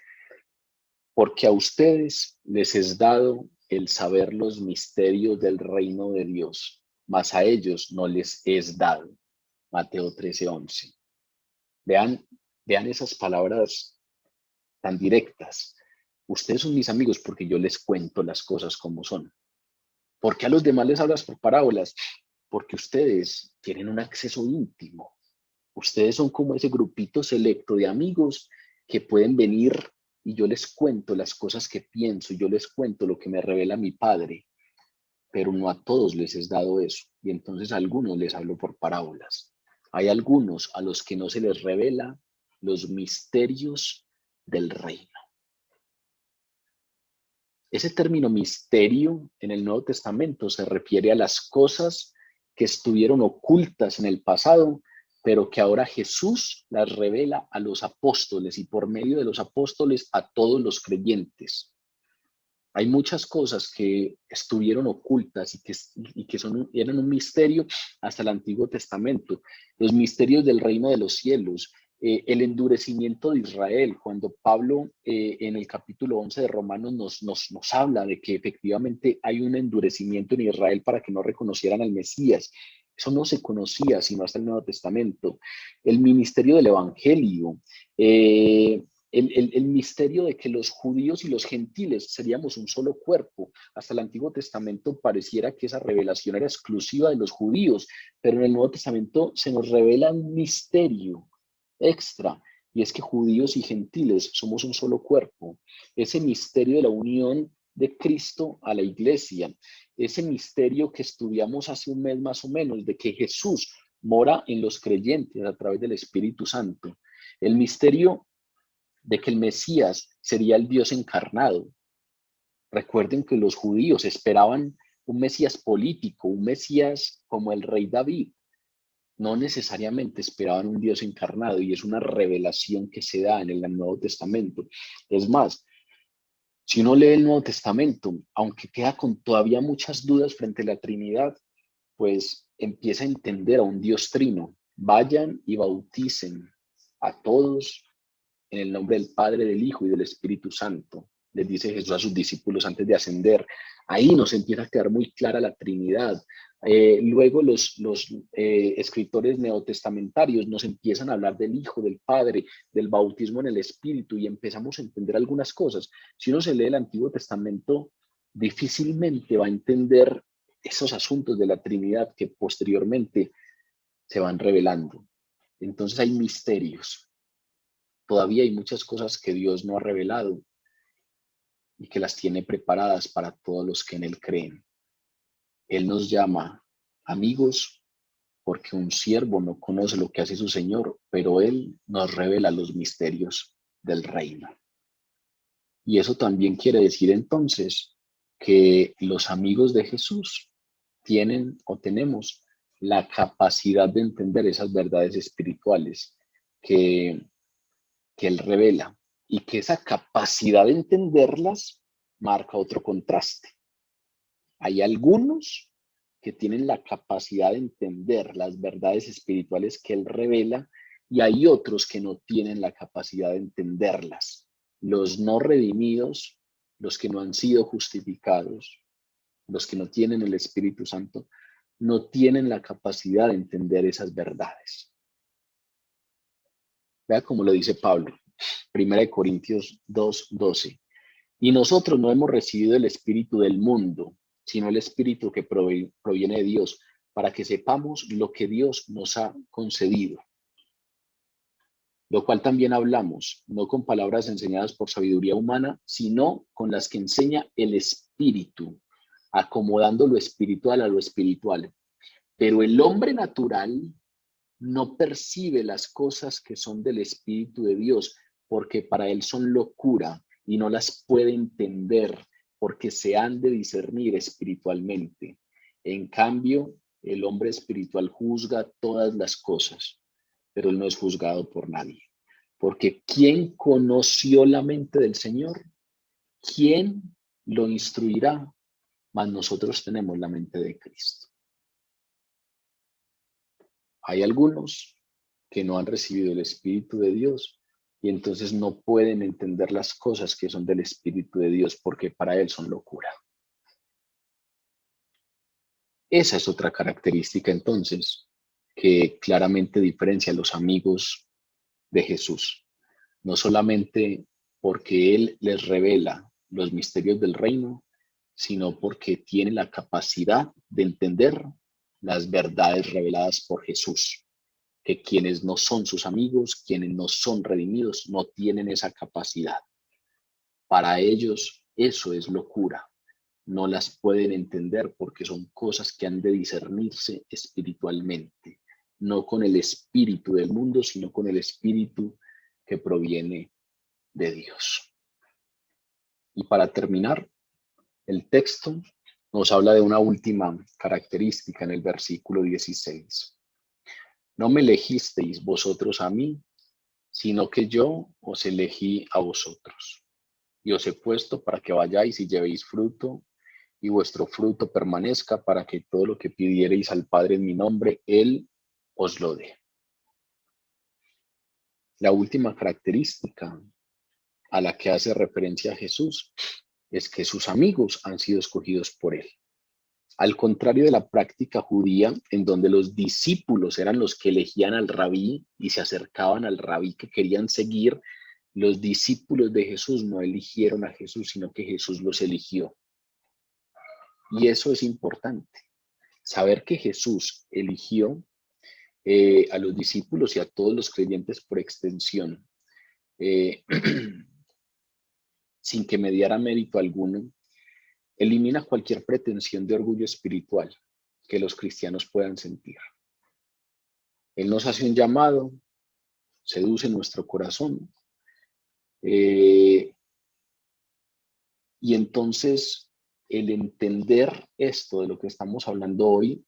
porque a ustedes les es dado el saber los misterios del reino de Dios, mas a ellos no les es dado. Mateo 13:11. Vean esas palabras tan directas. Ustedes son mis amigos porque yo les cuento las cosas como son. ¿Por qué a los demás les hablas por parábolas? Porque ustedes tienen un acceso íntimo. Ustedes son como ese grupito selecto de amigos que pueden venir y yo les cuento las cosas que pienso, yo les cuento lo que me revela mi Padre, pero no a todos les es dado eso. Y entonces a algunos les hablo por parábolas. Hay algunos a los que no se les revela los misterios del reino. Ese término misterio en el Nuevo Testamento se refiere a las cosas que estuvieron ocultas en el pasado, pero que ahora Jesús las revela a los apóstoles y por medio de los apóstoles a todos los creyentes. Hay muchas cosas que estuvieron ocultas y que eran un misterio hasta el Antiguo Testamento. Los misterios del reino de los cielos, el endurecimiento de Israel, cuando Pablo en el capítulo 11 de Romanos nos habla de que efectivamente hay un endurecimiento en Israel para que no reconocieran al Mesías. Eso no se conocía sino hasta el Nuevo Testamento. El ministerio del Evangelio, el misterio de que los judíos y los gentiles seríamos un solo cuerpo. Hasta el Antiguo Testamento pareciera que esa revelación era exclusiva de los judíos, pero en el Nuevo Testamento se nos revela un misterio extra, y es que judíos y gentiles somos un solo cuerpo. Ese misterio de la unión de Cristo a la iglesia, ese misterio que estudiamos hace un mes más o menos, de que Jesús mora en los creyentes a través del Espíritu Santo, el misterio de que el Mesías sería el Dios encarnado. Recuerden que los judíos esperaban un Mesías político, un Mesías como el rey David. No necesariamente esperaban un Dios encarnado y es una revelación que se da en el Nuevo Testamento. Es más, Si uno lee el Nuevo Testamento, aunque queda con todavía muchas dudas frente a la Trinidad, pues empieza a entender a un Dios trino. Vayan y bauticen a todos en el nombre del Padre, del Hijo y del Espíritu Santo, les dice Jesús a sus discípulos antes de ascender. Ahí nos empieza a quedar muy clara la Trinidad. Luego los escritores neotestamentarios nos empiezan a hablar del Hijo, del Padre, del bautismo en el Espíritu y empezamos a entender algunas cosas. Si uno se lee el Antiguo Testamento, difícilmente va a entender esos asuntos de la Trinidad que posteriormente se van revelando. Entonces hay misterios. Todavía hay muchas cosas que Dios no ha revelado y que las tiene preparadas para todos los que en Él creen. Él nos llama amigos porque un siervo no conoce lo que hace su Señor, pero Él nos revela los misterios del reino. Y eso también quiere decir entonces que los amigos de Jesús tienen o tenemos la capacidad de entender esas verdades espirituales que Él revela y que esa capacidad de entenderlas marca otro contraste. Hay algunos que tienen la capacidad de entender las verdades espirituales que Él revela y hay otros que no tienen la capacidad de entenderlas. Los no redimidos, los que no han sido justificados, los que no tienen el Espíritu Santo, no tienen la capacidad de entender esas verdades. Vea cómo lo dice Pablo, 1 Corintios 2:12. Y nosotros no hemos recibido el espíritu del mundo, sino el espíritu que proviene de Dios, para que sepamos lo que Dios nos ha concedido. Lo cual también hablamos, no con palabras enseñadas por sabiduría humana, sino con las que enseña el espíritu, acomodando lo espiritual a lo espiritual. Pero el hombre natural no percibe las cosas que son del Espíritu de Dios, porque para él son locura y no las puede entender, porque se han de discernir espiritualmente. En cambio, el hombre espiritual juzga todas las cosas, pero él no es juzgado por nadie. Porque ¿quién conoció la mente del Señor? ¿Quién lo instruirá? Mas nosotros tenemos la mente de Cristo. Hay algunos que no han recibido el Espíritu de Dios y entonces no pueden entender las cosas que son del Espíritu de Dios porque para él son locura. Esa es otra característica entonces que claramente diferencia a los amigos de Jesús. No solamente porque Él les revela los misterios del reino, sino porque tiene la capacidad de entender las verdades reveladas por Jesús. Que quienes no son sus amigos, quienes no son redimidos, no tienen esa capacidad. Para ellos eso es locura. No las pueden entender porque son cosas que han de discernirse espiritualmente, no con el espíritu del mundo, sino con el espíritu que proviene de Dios. Y para terminar, el texto nos habla de una última característica en el versículo 16. No me elegisteis vosotros a mí, sino que yo os elegí a vosotros, y os he puesto para que vayáis y llevéis fruto, y vuestro fruto permanezca, para que todo lo que pidiereis al Padre en mi nombre, Él os lo dé. La última característica a la que hace referencia Jesús es que sus amigos han sido escogidos por Él. Al contrario de la práctica judía, en donde los discípulos eran los que elegían al rabí y se acercaban al rabí que querían seguir, los discípulos de Jesús no eligieron a Jesús, sino que Jesús los eligió. Y eso es importante, saber que Jesús eligió a los discípulos y a todos los creyentes por extensión, sin que mediara mérito alguno, elimina cualquier pretensión de orgullo espiritual que los cristianos puedan sentir. Él nos hace un llamado, seduce nuestro corazón, y entonces el entender esto de lo que estamos hablando hoy,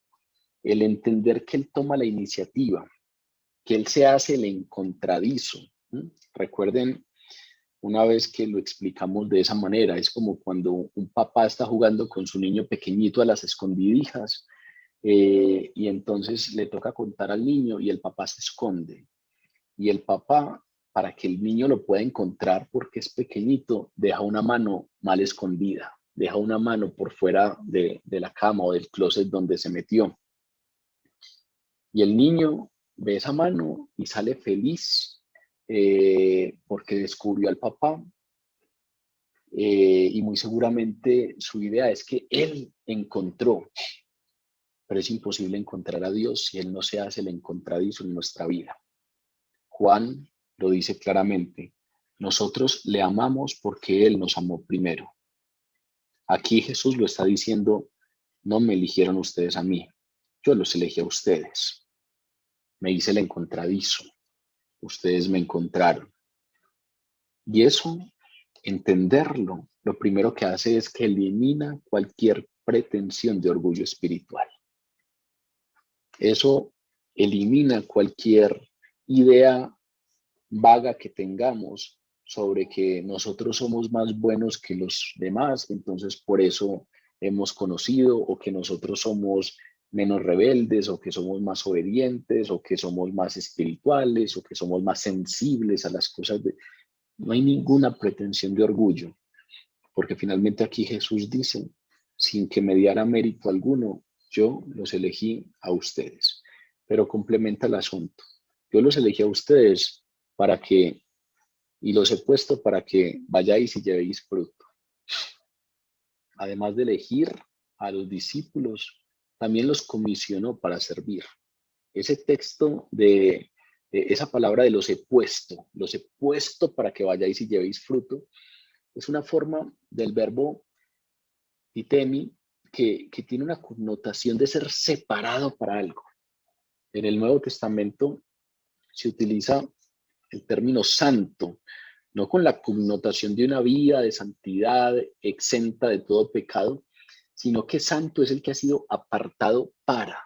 el entender que Él toma la iniciativa, que Él se hace el encontradizo. Recuerden una vez que lo explicamos de esa manera. Es como cuando un papá está jugando con su niño pequeñito a las escondidijas, y entonces le toca contar al niño y el papá se esconde. Y el papá, para que el niño lo pueda encontrar porque es pequeñito, deja una mano mal escondida, deja una mano por fuera de la cama o del closet donde se metió. Y el niño ve esa mano y sale feliz, porque descubrió al papá, y muy seguramente su idea es que él encontró, pero es imposible encontrar a Dios si él no se hace el encontradizo en nuestra vida. Juan lo dice claramente: nosotros le amamos porque él nos amó primero. Aquí Jesús lo está diciendo: no me eligieron ustedes a mí, yo los elegí a ustedes. Me hice el encontradizo, ustedes me encontraron. Y eso, entenderlo, lo primero que hace es que elimina cualquier pretensión de orgullo espiritual. Eso elimina cualquier idea vaga que tengamos sobre que nosotros somos más buenos que los demás, entonces por eso hemos conocido, o que nosotros somos menos rebeldes, o que somos más obedientes, o que somos más espirituales, o que somos más sensibles a las cosas de... No hay ninguna pretensión de orgullo, porque finalmente aquí Jesús dice: sin que me diera mérito alguno, yo los elegí a ustedes. Pero complementa el asunto: yo los elegí a ustedes para que, y los he puesto para que vayáis y llevéis fruto. Además de elegir a los discípulos, también los comisionó para servir. Ese texto de esa palabra de los he puesto para que vayáis y llevéis fruto, es una forma del verbo titemi que tiene una connotación de ser separado para algo. En el Nuevo Testamento se utiliza el término santo, no con la connotación de una vida de santidad exenta de todo pecado, sino que santo es el que ha sido apartado para.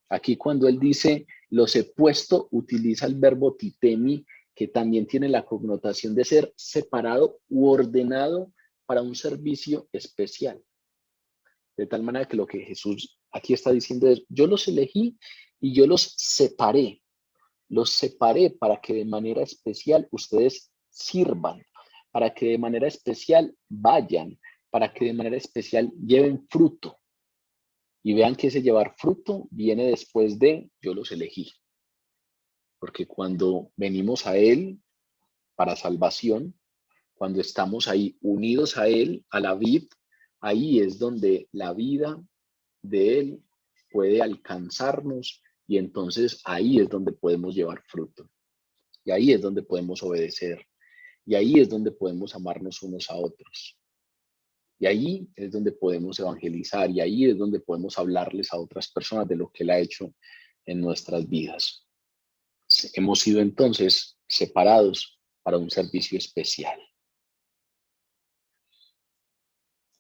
Aquí cuando él dice los he puesto, utiliza el verbo titemi, que también tiene la connotación de ser separado u ordenado para un servicio especial. De tal manera que lo que Jesús aquí está diciendo es: yo los elegí y yo los separé. Los separé para que de manera especial ustedes sirvan, para que de manera especial vayan, para que de manera especial lleven fruto. Y vean que ese llevar fruto viene después de yo los elegí. Porque cuando venimos a Él para salvación, cuando estamos ahí unidos a Él, a la vid, ahí es donde la vida de Él puede alcanzarnos, y entonces ahí es donde podemos llevar fruto. Y ahí es donde podemos obedecer. Y ahí es donde podemos amarnos unos a otros. Y ahí es donde podemos evangelizar. Y ahí es donde podemos hablarles a otras personas de lo que Él ha hecho en nuestras vidas. Hemos sido entonces separados para un servicio especial.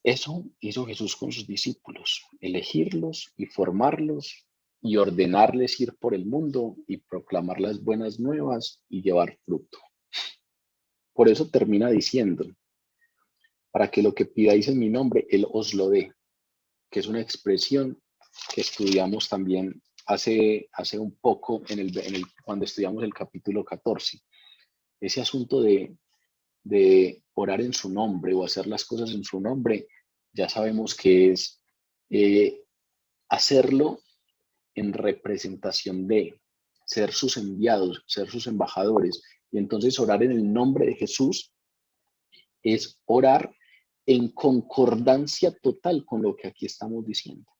Eso hizo Jesús con sus discípulos: elegirlos y formarlos y ordenarles ir por el mundo y proclamar las buenas nuevas y llevar fruto. Por eso termina diciendo: para que lo que pidáis en mi nombre, Él os lo dé, que es una expresión que estudiamos también hace un poco cuando estudiamos el capítulo 14. Ese asunto de orar en su nombre o hacer las cosas en su nombre, ya sabemos que es hacerlo en representación de ser sus enviados, ser sus embajadores. Y entonces orar en el nombre de Jesús es orar en concordancia total con lo que aquí estamos diciendo,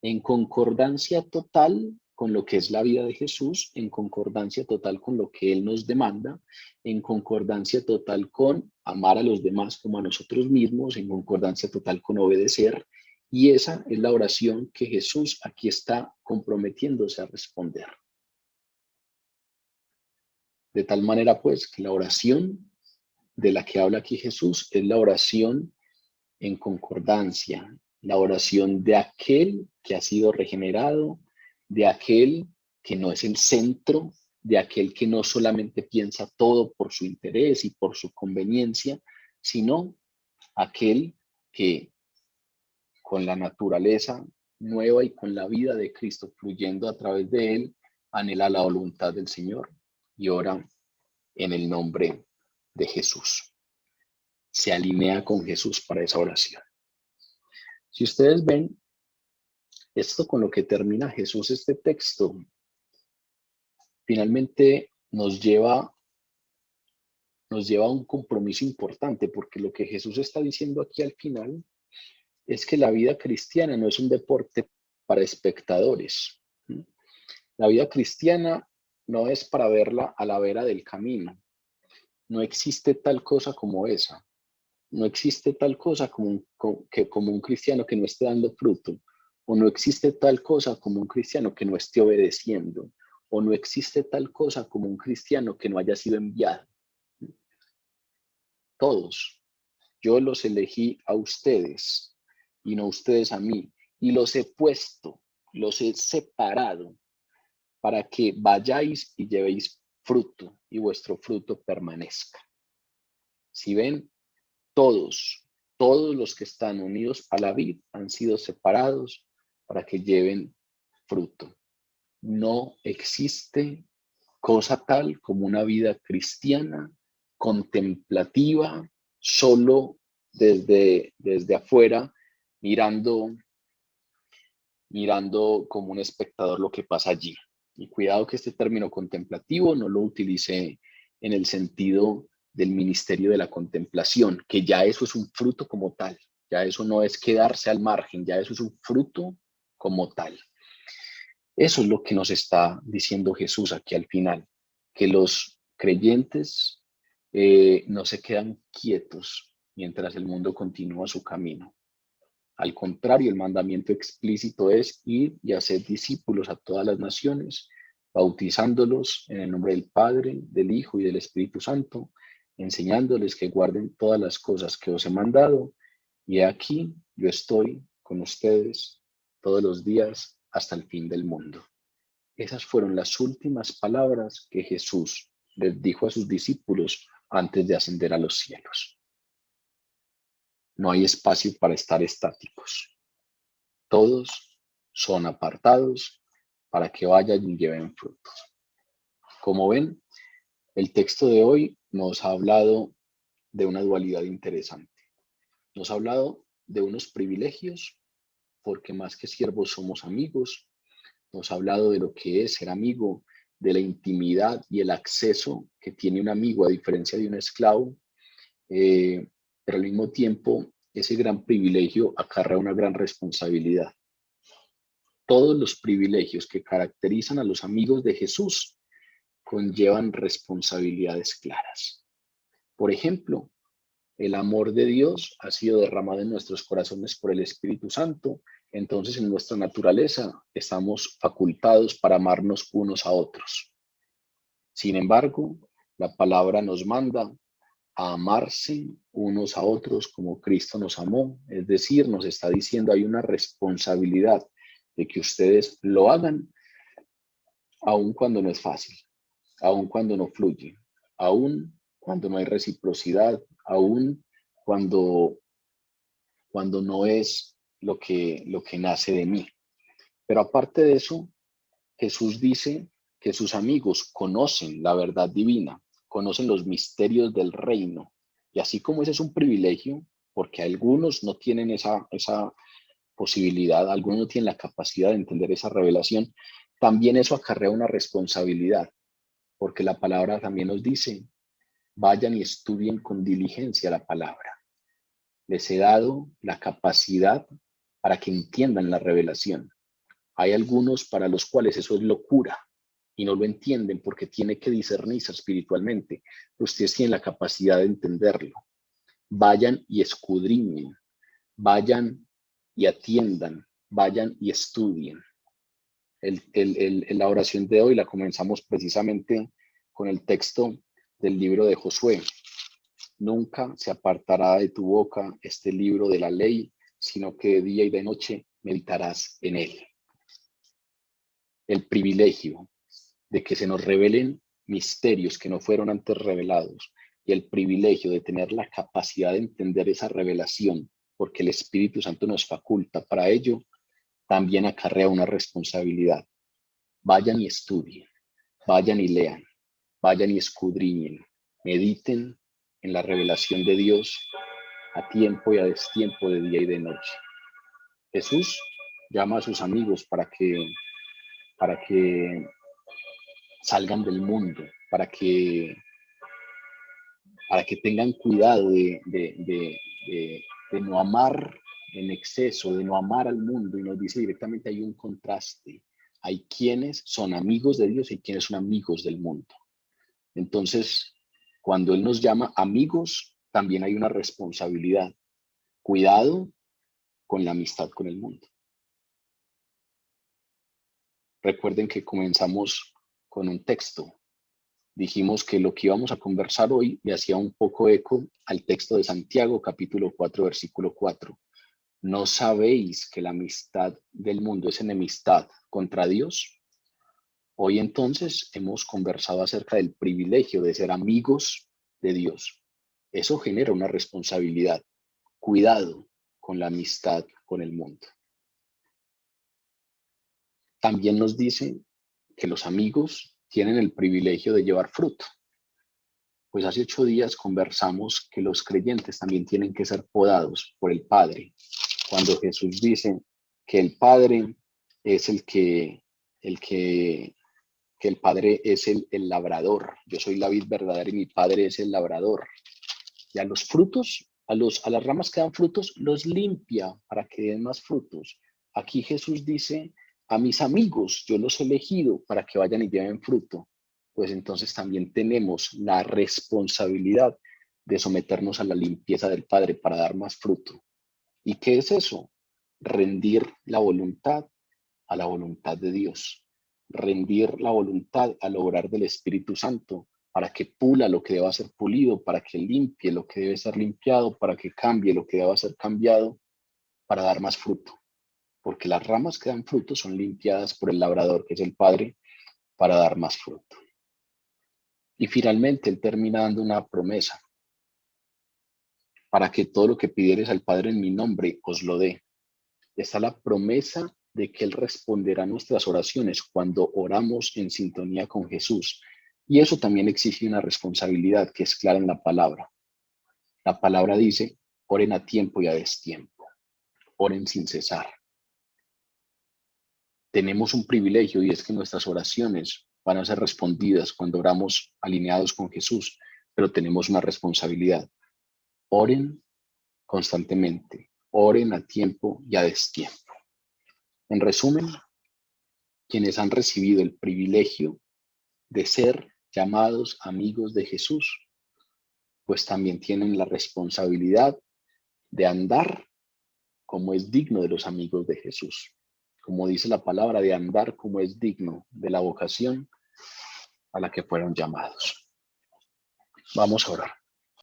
en concordancia total con lo que es la vida de Jesús, en concordancia total con lo que Él nos demanda, en concordancia total con amar a los demás como a nosotros mismos, en concordancia total con obedecer. Y esa es la oración que Jesús aquí está comprometiéndose a responder. De tal manera, pues, que la oración de la que habla aquí Jesús es la oración en concordancia, la oración de aquel que ha sido regenerado, de aquel que no es el centro de aquel que no solamente piensa todo por su interés y por su conveniencia, sino aquel que con la naturaleza nueva y con la vida de Cristo fluyendo a través de él, anhela la voluntad del Señor y ora en el nombre de Jesús. Se alinea con Jesús para esa oración. Si ustedes ven esto con lo que termina Jesús este texto, finalmente nos lleva a un compromiso importante, porque lo que Jesús está diciendo aquí al final es que la vida cristiana no es un deporte para espectadores. La vida cristiana no es para verla a la vera del camino. No existe tal cosa como esa. No existe tal cosa como un cristiano que no esté dando fruto. O no existe tal cosa como un cristiano que no esté obedeciendo. O no existe tal cosa como un cristiano que no haya sido enviado. Todos. Yo los elegí a ustedes y no ustedes a mí. Y los he puesto, los he separado para que vayáis y llevéis fruto y vuestro fruto permanezca. Si ven, todos los que están unidos a la vid han sido separados para que lleven fruto. No existe cosa tal como una vida cristiana, contemplativa, solo desde afuera, mirando como un espectador lo que pasa allí. Y cuidado que este término contemplativo no lo utilice en el sentido del ministerio de la contemplación, que ya eso es un fruto como tal, ya eso no es quedarse al margen, ya eso es un fruto como tal. Eso es lo que nos está diciendo Jesús aquí al final, que los creyentes no se quedan quietos mientras el mundo continúa su camino. Al contrario, el mandamiento explícito es ir y hacer discípulos a todas las naciones, bautizándolos en el nombre del Padre, del Hijo y del Espíritu Santo, enseñándoles que guarden todas las cosas que os he mandado. Y aquí yo estoy con ustedes todos los días hasta el fin del mundo. Esas fueron las últimas palabras que Jesús les dijo a sus discípulos antes de ascender a los cielos. No hay espacio para estar estáticos. Todos son apartados para que vayan y lleven frutos. Como ven, el texto de hoy nos ha hablado de una dualidad interesante. Nos ha hablado de unos privilegios, porque más que siervos somos amigos. Nos ha hablado de lo que es ser amigo, de la intimidad y el acceso que tiene un amigo a diferencia de un esclavo. Pero al mismo tiempo, ese gran privilegio acarrea una gran responsabilidad. Todos los privilegios que caracterizan a los amigos de Jesús conllevan responsabilidades claras. Por ejemplo, el amor de Dios ha sido derramado en nuestros corazones por el Espíritu Santo. Entonces, en nuestra naturaleza estamos facultados para amarnos unos a otros. Sin embargo, la palabra nos manda a amarse unos a otros como Cristo nos amó. Es decir, nos está diciendo hay una responsabilidad de que ustedes lo hagan, aun cuando no es fácil, aun cuando no fluye, aun cuando no hay reciprocidad, aun cuando no es lo que nace de mí. Pero aparte de eso, Jesús dice que sus amigos conocen la verdad divina, conocen los misterios del reino. Y así como ese es un privilegio, porque algunos no tienen esa posibilidad, algunos no tienen la capacidad de entender esa revelación, también eso acarrea una responsabilidad, porque la palabra también nos dice, vayan y estudien con diligencia la palabra. Les he dado la capacidad para que entiendan la revelación. Hay algunos para los cuales eso es locura y no lo entienden porque tiene que discernirse espiritualmente. Ustedes tienen la capacidad de entenderlo. Vayan y escudriñen, vayan y atiendan, vayan y estudien. La oración de hoy la comenzamos precisamente con el texto del libro de Josué. Nunca se apartará de tu boca este libro de la ley, sino que de día y de noche meditarás en él. El privilegio de que se nos revelen misterios que no fueron antes revelados, y el privilegio de tener la capacidad de entender esa revelación, porque el Espíritu Santo nos faculta para ello, también acarrea una responsabilidad. Vayan y estudien, vayan y lean, vayan y escudriñen, mediten en la revelación de Dios a tiempo y a destiempo, de día y de noche. Jesús llama a sus amigos para que salgan del mundo, para que tengan cuidado de no amar en exceso, de no amar al mundo. Y nos dice directamente, hay un contraste. Hay quienes son amigos de Dios y quienes son amigos del mundo. Entonces, cuando Él nos llama amigos, también hay una responsabilidad. Cuidado con la amistad con el mundo. Recuerden que comenzamos con un texto. Dijimos que lo que íbamos a conversar hoy le hacía un poco eco al texto de Santiago, capítulo 4, versículo 4. ¿No sabéis que la amistad del mundo es enemistad contra Dios? Hoy entonces hemos conversado acerca del privilegio de ser amigos de Dios. Eso genera una responsabilidad. Cuidado con la amistad con el mundo. También nos dice que los amigos tienen el privilegio de llevar fruto. Pues hace 8 días conversamos que los creyentes también tienen que ser podados por el Padre. Cuando Jesús dice que el Padre es que el Padre es el labrador. Yo soy la vid verdadera y mi Padre es el labrador. Y a los frutos, a las ramas que dan frutos, los limpia para que den más frutos. Aquí Jesús dice, a mis amigos, yo los he elegido para que vayan y lleven fruto. Pues entonces también tenemos la responsabilidad de someternos a la limpieza del Padre para dar más fruto. ¿Y qué es eso? Rendir la voluntad a la voluntad de Dios. Rendir la voluntad al obrar del Espíritu Santo para que pula lo que deba ser pulido, para que limpie lo que debe ser limpiado, para que cambie lo que deba ser cambiado, para dar más fruto. Porque las ramas que dan fruto son limpiadas por el labrador, que es el Padre, para dar más fruto. Y finalmente Él termina dando una promesa, para que todo lo que pidieres al Padre en mi nombre os lo dé. Está la promesa de que Él responderá a nuestras oraciones cuando oramos en sintonía con Jesús. Y eso también exige una responsabilidad que es clara en la palabra. La palabra dice, oren a tiempo y a destiempo, oren sin cesar. Tenemos un privilegio y es que nuestras oraciones van a ser respondidas cuando oramos alineados con Jesús, pero tenemos una responsabilidad. Oren constantemente, oren a tiempo y a destiempo. En resumen, quienes han recibido el privilegio de ser llamados amigos de Jesús, pues también tienen la responsabilidad de andar como es digno de los amigos de Jesús. Como dice la palabra, de andar como es digno de la vocación a la que fueron llamados. Vamos a orar.